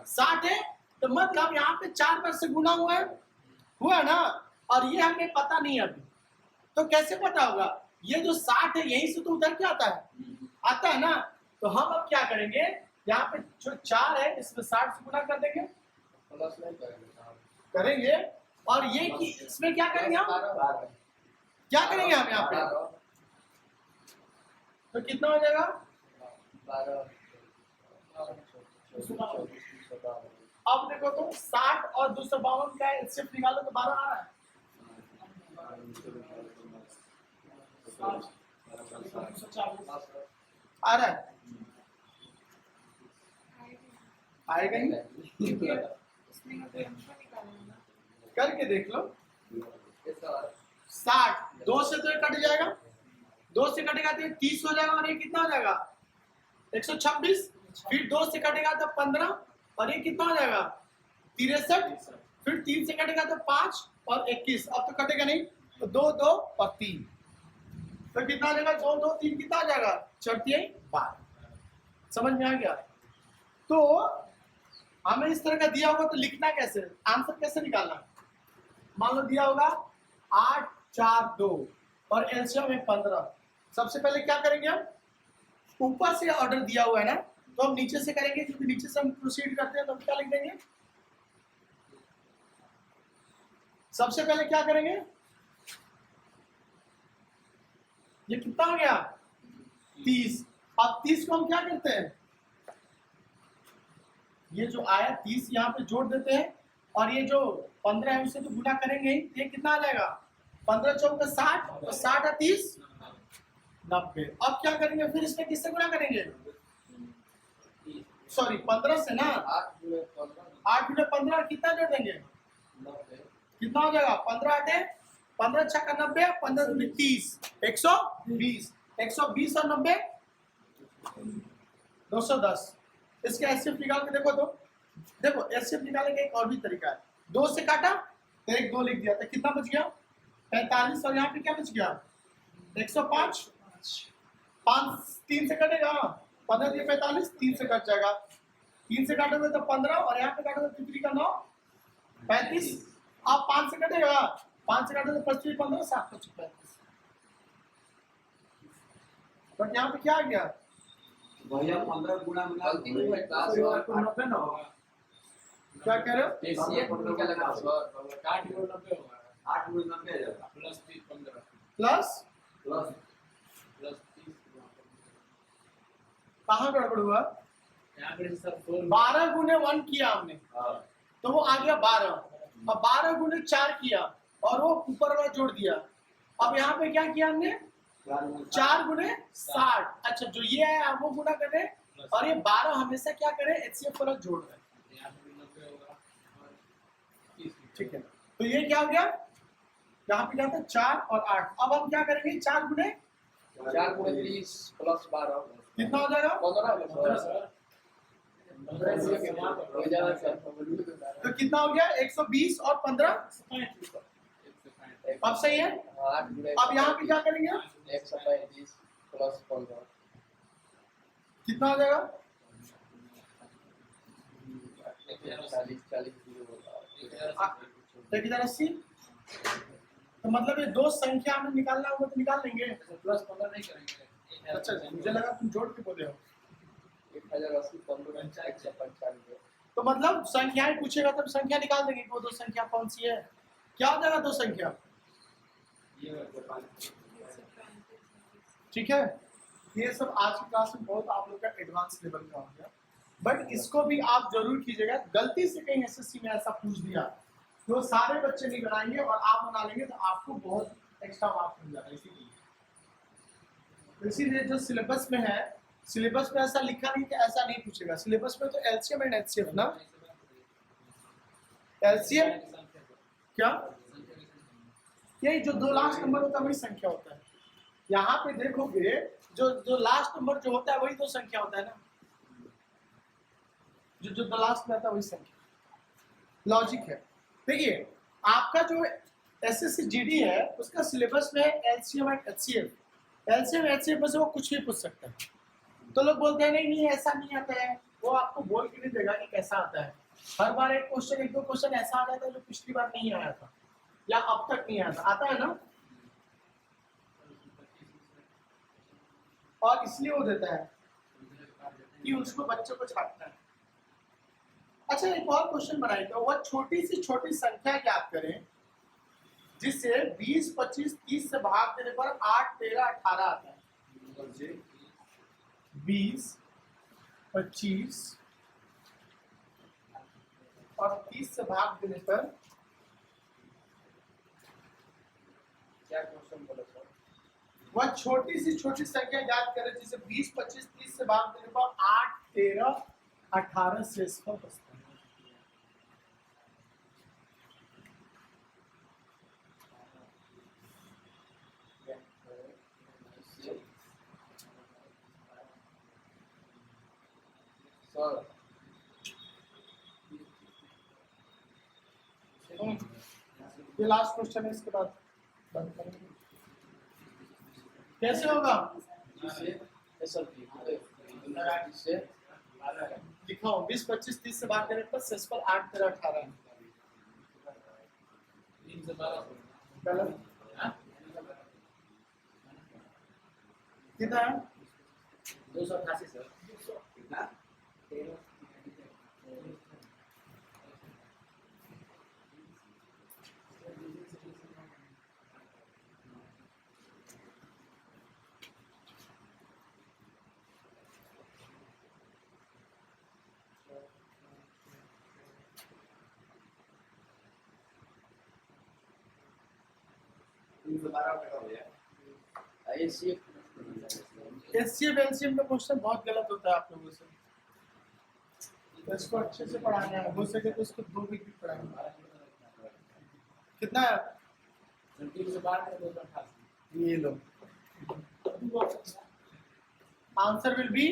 60 है, तो मतलब यहाँ पे 4 बार से गुना हुआ ना, और ये हमें पता नहीं अभी, तो कैसे पता होगा, ये जो 60 है यहीं से तो उधर क्या आता है ना। तो हम अब क्या करेंगे, यहाँ पे जो 4 है इसमें 60 से गुना कर देंगे, प्लस नहीं करेंगे, और ये कि इसमें क्या करेंगे हम, क्या करेंगे हम यहाँ पे, तो कितना हो जाएगा, अब देखो तो 60 और 252 का एलसीएम निकालो तो 12 आ रहा है। आ रहा है, आएगा ही। इसमें का कोई अंक निकालना है ना। करके देख लो। 60 2 से तो ये कट जाएगा, 2 से कटेगा तो ये 30 हो जाएगा और ये कितना हो जाएगा 126। फिर 2 से कटेगा तो 15 और ये कितना हो जाएगा 63। फिर 3 से कटेगा तो 5 और 21। अब तो कटेगा नहीं तो 2 2 और 3 तो कितना आ जाएगा 2 2 3 कितना आ जाएगा 12। समझ में आ गया। तो हमें इस तरह का दिया होगा तो लिखना कैसे, आंसर कैसे निकालना। मान लो दिया होगा 8 4 2 और एलसीएम है 15। सबसे पहले क्या करेंगे हम, ऊपर से ऑर्डर दिया हुआ है ना तो हम नीचे से करेंगे, क्योंकि नीचे से हम प्रोसीड करते हैं तो हम क्या लिख देंगे। सबसे पहले क्या करेंगे, ये कितना हो गया 30। अब 30 को हम क्या करते हैं, ये जो आया 30 यहाँ पे जोड़ देते हैं और ये जो 15 है उसे तो गुना करेंगे ही। ये कितना आ जाएगा 15 चौक 60 और 60 है 30 90। अब क्या करेंगे, फिर इसमें किससे गुना करेंगे, सॉरी 15 से ना, 8 गुना 15 कितना जोड़ देंगे, कितना हो जाएगा 15 8 15 6 90 15 दूनी 30 120 120 और 90 210। इसके एचसीएफ निकाल के देखो तो देखो एचसीएफ निकालने का एक और भी तरीका है। 2 से काटा तो 1 2 लिख दिया तो कितना बच गया 45 और यहाँ पे क्या बच गया 105। 5 3 से कटेगा 15 दिए 45 3 से कट जाएगा, 3 से काटोगे तो 15 और यहाँ पे काटोगे तो 3 का 9 35। अब 5 से कटेगा 5 से काटोगे तो 25 15 7 25 35। बट यहाँ पे क्या आ गया भैया 15 गुना मिला गलती नहीं है, क्लास तो में। आपको 90 ना होगा। क्या कह रहे हो, एसीएफ निकालेगा सर 8 गुना 90 होगा, 8 गुना 90 आ जाएगा प्लस 30 15 प्लस प्लस प्लस 30 कहाँ गड़बड़ हुआ, यहाँ पे सर 4 12 गुने 1 किया हमने हाँ तो वो आ गया 12। अब 12 गुने 4 किया और वो ऊपर वाला जोड़ दिया। अब यहाँ पे क्या किया हमने 4 गुने 60। अच्छा जो ये है वो गुना करें और ये 12 हमेशा क्या करें एचसीएफ वाला जोड़ रहे हैं। यहाँ पे 90 होगा और 30 ठीक है तो ये क्या हो गया, यहाँ पे क्या था 4 और 8। अब हम क्या करेंगे 4 गुने 4 गुणे 30 प्लस 12 कितना हो जाएगा 15 सर हो जाएगा सर। तो कितना हो गया 120 और 15। अब सही है। 8 गुणे अब यहाँ पे क्या करेंगे 135 प्लस 15 कितना हो जाएगा 40 1080। तो मतलब ये दो संख्या हमें निकालना होगा तो निकाल लेंगे। प्लस 15 नहीं करेंगे। अच्छा मुझे लगा तुम जोड़ के बोले हो। 1080 15 195। तो मतलब संख्याएं पूछेगा तब संख्या निकाल देंगे कि वो दो संख्या कौन सी है। क्या हो जाएगा दो संख्या, ठीक है। ये सब आज की क्लास में बहुत आप लोग का एडवांस लेवल का हो गया, बट इसको भी आप जरूर कीजिएगा। गलती से कहीं एसएससी में ऐसा पूछ दिया तो सारे बच्चे नहीं बनाएंगे और आप बना लेंगे तो आपको बहुत एक्स्ट्रा मार्क्स मिल जाएगा। इसीलिए जो सिलेबस में है, सिलेबस में ऐसा लिखा नहीं कि ऐसा नहीं पूछेगा। सिलेबस में तो एलसीएम एंड एचसीएफ ना, एलसीएम क्या यही जो दो लास्ट नंबर होता है वही संख्या होता है। यहाँ पे देखोगे जो लास्ट नंबर जो होता है वही दो संख्या होता है ना, जो लास्ट में आता है वही संख्या। लॉजिक है। देखिए आपका जो एसएससी जीडी है उसका सिलेबस में LCM and HCF, LCM HCF में से वो कुछ भी पूछ सकता है। तो लोग बोलते हैं नहीं ऐसा नहीं आता है, वो आपको बोल के नहीं देगा कि कैसा आता है। हर बार एक क्वेश्चन एक दो क्वेश्चन ऐसा आ जाता है जो पिछली बार नहीं आया था या अब तक नहीं आया था, आता है ना, और इसलिए वो देता है कि उसको बच्चों को छाटना है। अच्छा एक और क्वेश्चन बनाए तो वह छोटी से छोटी संख्या ज्ञात करें जिससे 20 25 30 से भाग देने पर 8 13 18 आता है। 20 25 और 30 से भाग देने पर क्या क्वेश्चन बोला सर? वह छोटी सी छोटी संख्या याद करें जिसे 20, 25, 30 से भाग देने पर 8, 13, 18 शेषफल बचता है। सर ये लास्ट क्वेश्चन है, इसके बाद बंद करेंगे। कैसे होगा जिससे दिखाओ, 20, 25, 30 से भाग देने पर शेषफल 8, 13, 18 है। 3 से 12 गलत। हाँ? कितना है? 288 सर। कितना? तीन से 12 टका हो गया। ऐसी एचसीएफ एलसीएम का क्वेश्चन बहुत गलत होता है आप लोगों से, तो इसको अच्छे से पढ़ाना है, हो सके तो इसको 2 वीक भी पढ़ाएंगे। कितना है? 3 से 12 288। ये लो, आंसर विल बी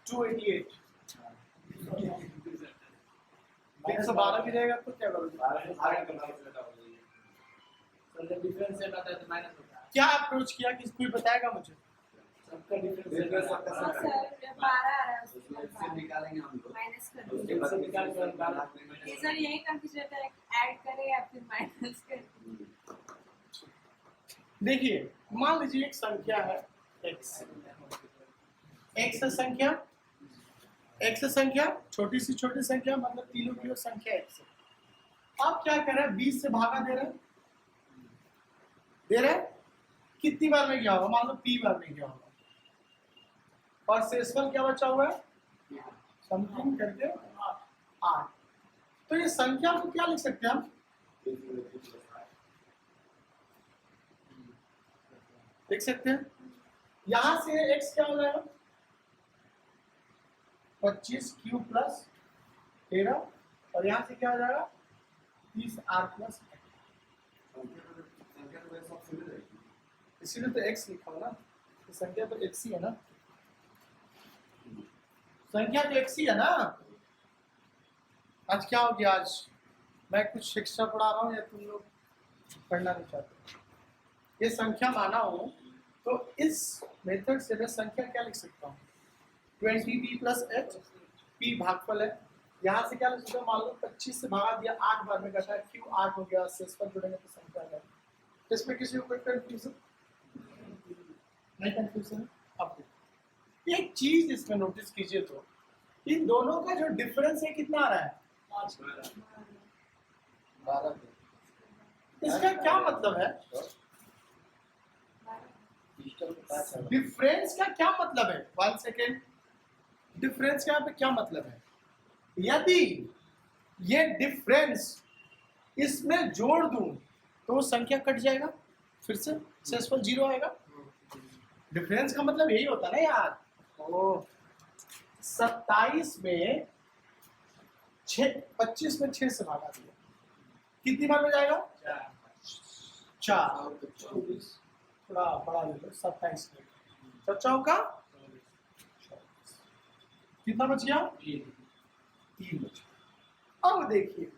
288। 112 भी रहेगा तो क्या करोगे? 12 से आगे करना पड़ेगा। सर जब डिफरेंस सेट आता है तो माइनस होता है। क्या अप्रोच किया कि कोई बताएगा मुझे? सबका डिफरेंस सेट डिफरेंस आता है। सबका और सर 12 आ रहा है उसमें उसमें से निकालेंगे हम लोग। माइनस कर उसके दीजिए। बाद निकाल कर 12 ये सर यही कंफ्यूज रहता है, ऐड करें या फिर माइनस करें। देखिए, मान लीजिए एक संख्या है x, x है संख्या, x है संख्या, छोटी सी छोटी संख्या, मतलब तीनों की संख्या x है। आप क्या कर रहे हैं? 20 से भागा दे रहे हैं, कितनी बार में क्या होगा? मान लो p बार में क्या होगा, और शेषफल क्या बचा हुआ है? समथिंग करके 8। तो ये संख्या को क्या लिख सकते हैं हम? देख सकते हैं, यहां से x क्या हो जाएगा? 25 क्यू प्लस 13, और यहां से क्या हो जाएगा? 30 r प्लस, संख्या तो वैसे सब सीधे रहेगी। इसीलिए तो x लिखा हुआ ना, तो संख्या तो x ही है ना, संख्या तो x ही है ना। आज क्या हो गया? आज मैं कुछ शिक्षा पढ़ा रहा हूँ या तुम लोग पढ़ना नहीं चाहते? ये संख्या माना हो तो इस मेथड से मैं संख्या क्या लिख सकता हूँ? 20p प्लस h, p भागफल है। यहाँ से क्या लिख सकता हूँ? मान लो 25 से भागा दिया, 8 बार में घटा, q 8 हो गया, शेषफल जुड़ेंगे तो संख्या आ जाएगी। इसमें किसी को कोई कंफ्यूजन नहीं? कंफ्यूजन अब देखिए, एक चीज इसमें नोटिस कीजिए, तो इन दोनों का जो डिफरेंस है कितना आ रहा है? 12 इसका क्या मतलब है? डिजिटल के पास है। डिफरेंस का क्या मतलब है? 1 सेकेंड, डिफरेंस का यहाँ पे क्या मतलब है? यदि ये डिफरेंस इसमें जोड़ दूं तो संख्या कट जाएगा, फिर से शेषफल 0 आएगा। डिफरेंस का मतलब यही होता है ना यार। ओ 27 में 25 में 6 से भागा दिया, कितनी बार में जाएगा? 4। 24 थोड़ा बड़ा ले लो, 27 में 7 का कितना बच गया? 3 बच गया। अब देखिए,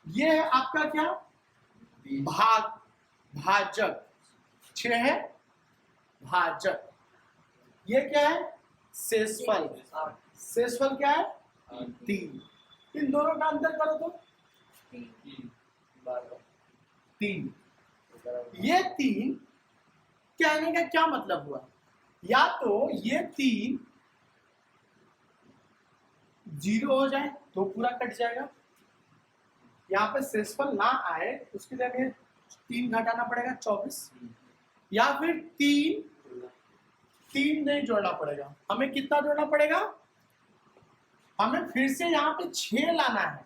ये है आपका क्या? भाजक 6 है, भाजक। ये क्या है? शेषफल। शेषफल क्या है? 3। इन दोनों का अंतर करो तो 3। ये 3 कहने का क्या मतलब हुआ? या तो ये 3 0 हो जाए तो पूरा कट जाएगा, यहाँ पे शेषफल ना आए उसके लिए हमें 3 घटाना पड़ेगा 24, या फिर 3 नहीं जोड़ना पड़ेगा। हमें कितना जोड़ना पड़ेगा? हमें फिर से यहाँ पे 6 लाना है,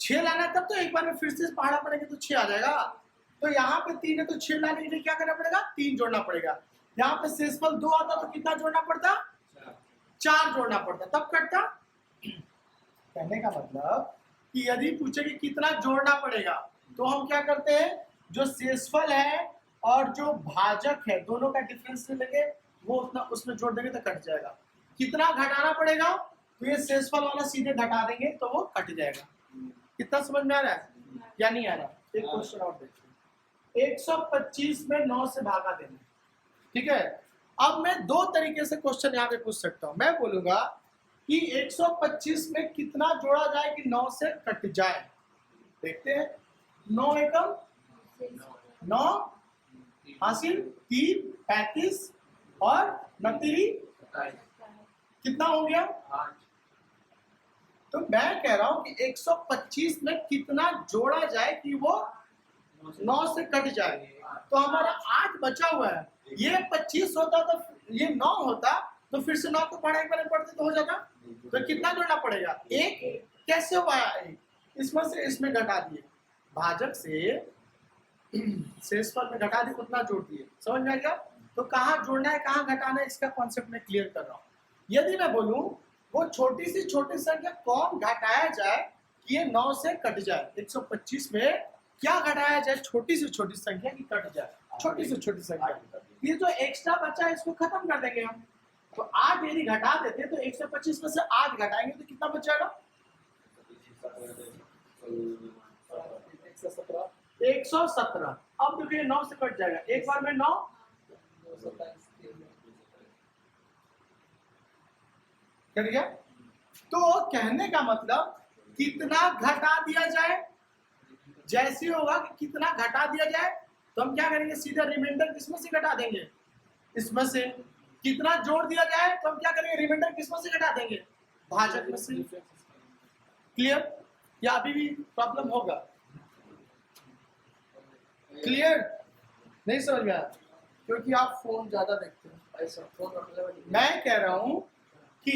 6 लाना है, तब तो एक बार में फिर से पढ़ना पड़ेगा तो 6 आ जाएगा। तो यहाँ पे 3 है तो 6 लाने के लिए क्या करना पड़ेगा, 3 जोड़ना पड़ेगा। यहाँ पे शेषफल 2 आता तो कितना जोड़ना पड़ता, 4 जोड़ना पड़ता, तब कटता। कहने का मतलब कि यदि पूछे कि कितना जोड़ना पड़ेगा तो हम क्या करते हैं, जो शेषफल है और जो भाजक है दोनों का डिफरेंस ले लेंगे, वो उतना उसमें जोड़ देंगे तो कट जाएगा। कितना घटाना पड़ेगा, तो ये शेषफल वाला सीधे घटा देंगे तो वो कट जाएगा। कितना समझ में आ रहा है या नहीं आ रहा? एक क्वेश्चन और देखिए, 125 में 9 से भागा देना, ठीक है। अब मैं 2 तरीके से क्वेश्चन यहाँ पे पूछ सकता हूँ। मैं बोलूंगा कि 125 में कितना जोड़ा जाए कि 9 से कट जाए। देखते हैं, 9 एकम 9 हासिल 3 35 और 29 कितना हो गया। तो मैं कह रहा हूं कि 125 में कितना जोड़ा जाए कि वो 9 से कट जाए। तो हमारा 8 बचा हुआ है, ये 25 होता तो ये 9 होता, तो फिर से 9 को पढ़ा एक बार पढ़ते तो हो जाता। तो कितना जोड़ना पड़ेगा, 1 कैसे हुआ, 1 इसमें से इसमें घटा दिए, भाजक से शेषफल में घटा दिए, उतना जोड़ दिए। समझ में आ गया? तो कहाँ जोड़ना है कहाँ घटाना है इसका कॉन्सेप्ट मैं क्लियर कर रहा हूँ। यदि मैं बोलूं वो छोटी सी छोटी संख्या कौन घटाया जाए कि ये 9 से कट जाए, 125 में क्या घटाया जाए छोटी से छोटी संख्या की कट जाए, छोटी से छोटी संख्या। ये जो एक्स्ट्रा बचा है इसको खत्म कर देंगे हम। तो 8 यदि घटा देते तो 125 में से 8 घटाएंगे तो कितना बचेगा, 117। अब देखिए 9 से कट जाएगा, एक बार में 9 कट गया। तो कहने का मतलब कितना घटा दिया जाए, जैसे होगा कि कितना घटा दिया जाए तो हम क्या करेंगे, सीधा रिमाइंडर किसमें से घटा देंगे, इसमें से। कितना जोड़ दिया जाए तो हम क्या करेंगे, रिमाइंडर किसमें से घटा देंगे, भाजक में से। क्लियर? या अभी भी प्रॉब्लम होगा? क्लियर? नहीं समझ में आया क्योंकि आप फोन ज्यादा देखते हैं। मैं कह रहा हूं कि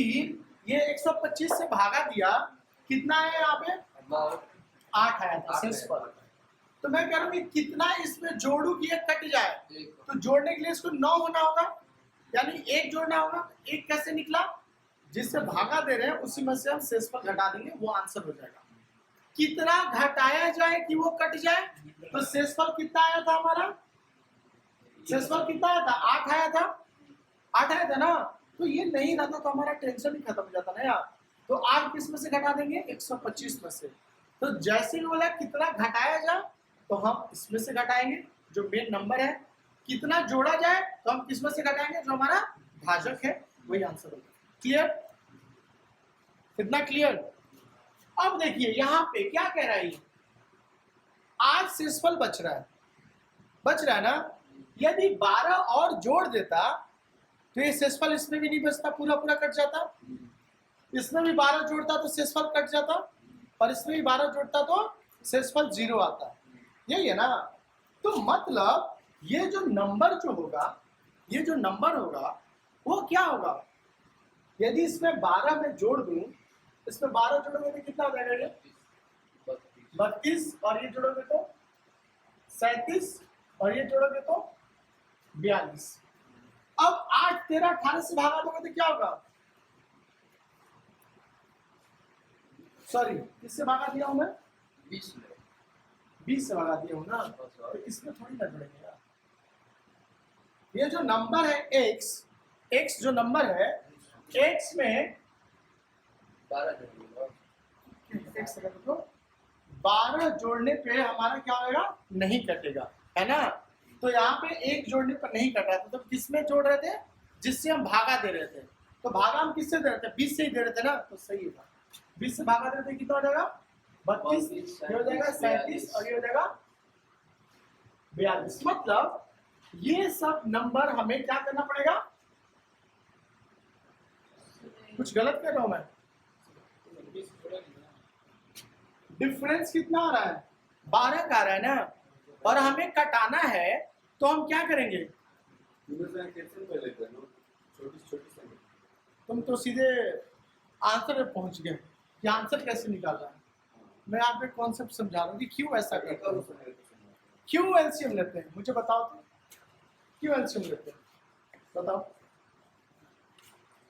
ये 125 से भागा दिया, कितना है यहाँ पे, 8 आया था शेषफल। तो मैं कह रहा हूँ कि कितना इसमें जोड़ू कि ये कट जाए, तो जोड़ने के लिए इसको 9 होना होगा, यानी 1 जोड़ना होगा। 1 कैसे निकला, जिससे भागा दे रहे हैं उसी में से हम शेषफल घटा देंगे, वो आंसर हो जाएगा। कितना घटाया जाए कि वो कट जाए, तो शेषफल कितना आया था हमारा, शेषफल कितना आया था, 8 आया था, 8 आया था ना। तो ये नहीं रहता तो हमारा टेंशन ही खत्म हो जाता ना यार। तो 8 किस में से घटा देंगे, 125 में से। तो जैसे ही बोला कितना घटाया जाए तो हम इसमें से घटाएंगे जो मेन नंबर है, कितना जोड़ा जाए तो हम किस में से घटाएंगे जो हमारा भाजक है, वही आंसर होगा। क्लियर? कितना क्लियर? अब देखिए यहाँ पे क्या कह रहा है, 8 शेषफल बच रहा है ना। यदि 12 और जोड़ देता तो ये शेषफल इसमें भी नहीं बचता, पूरा पूरा कट जाता। इसमें भी 12 जोड़ता तो शेषफल कट जाता, और इसमें भी 12 जोड़ता तो शेषफल 0 आता। यही है ना। तो मतलब ये जो नंबर होगा वो क्या होगा, यदि इसमें 12 में जोड़ दूं, इसमें 12 जोड़ोगे तो कितना हो जाएगा, 32, और ये जोड़ोगे तो 37, और ये जोड़ोगे तो 42। अब 8 13 18 से भागा दोगे तो क्या होगा, सॉरी किससे भागा दिया हूं मैं, 20 से भागा दिया हूं ना। तो इसमें थोड़ी ना जुड़ेंगे यार। ये जो नंबर है x जो नंबर है, x में 12 जोड़ने पे हमारा क्या होगा, नहीं कटेगा, है ना। तो यहाँ पे 1 जोड़ने पर नहीं कटा, तो किसमें जोड़ रहे थे, जिससे हम भागा दे रहे थे। तो भागा हम किससे दे रहे थे, 20 से ही दे रहे थे ना, तो सही होगा। 20 से भागा दे रहे थे, कितना हो जाएगा, 32, ये हो जाएगा 37, और ये हो जाएगा 42। मतलब ये सब नंबर हमें क्या करना पड़ेगा, कुछ गलत कर रहा हूं मैं, डिफरेंस कितना आ रहा है, 12 का आ रहा है ना, और हमें कटाना है तो हम क्या करेंगे, तुम तो सीधे आंसर पे पहुंच गए कि आंसर कैसे निकालना है। मैं आपको कॉन्सेप्ट समझा रहा हूँ कि क्यों ऐसा करते हैं, क्यों एलसीएम लेते हैं, मुझे बताओ तो, क्यों एलसीएम लेते हैं, बताओ।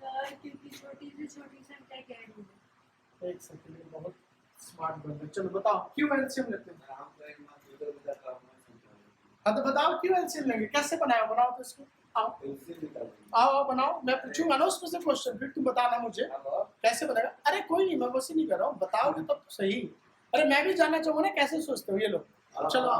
सर क्योंकि छोटी से छोटी संख्या क्या है? एक सेकंड, बहुत स्मार्ट बन रहे, चलो बताओ क्यों एलसीएम लेते हैं। हाँ तो बताओ क्यों एलसीएम लेंगे, कैसे बनाओ, बनाओ तो इसको, आओ आओ बनाओ, मैं पूछूंगा ना उसमें से क्वेश्चन, फिर तुम बताना मुझे कैसे बनेगा। अरे कोई नहीं, मैं वैसे नहीं कर रहा हूँ, बताओगे तब तो सही। अरे मैं भी जानना चाहूंगा ना कैसे सोचते हो ये लोग। चलो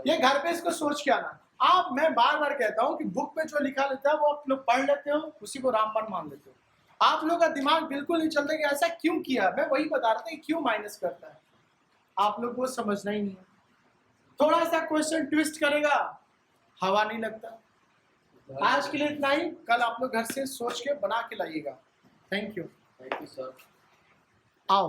ये घर पे इसको सोच के आना। आप, मैं बार बार कहता हूँ कि बुक पे जो लिखा रहता है वो आप लोग पढ़ लेते हो, उसी को रामबाण मान लेते हो। आप लोग का दिमाग बिल्कुल नहीं चलता कि ऐसा क्यों किया। मैं वही बता रहा था कि क्यों माइनस करता है, आप लोग को समझना ही नहीं है। थोड़ा सा क्वेश्चन ट्विस्ट करेगा, हवा नहीं लगता। आज के लिए इतना ही, कल आप लोग घर से सोच के बना के लाइएगा। Thank you. Thank you sir. आओ।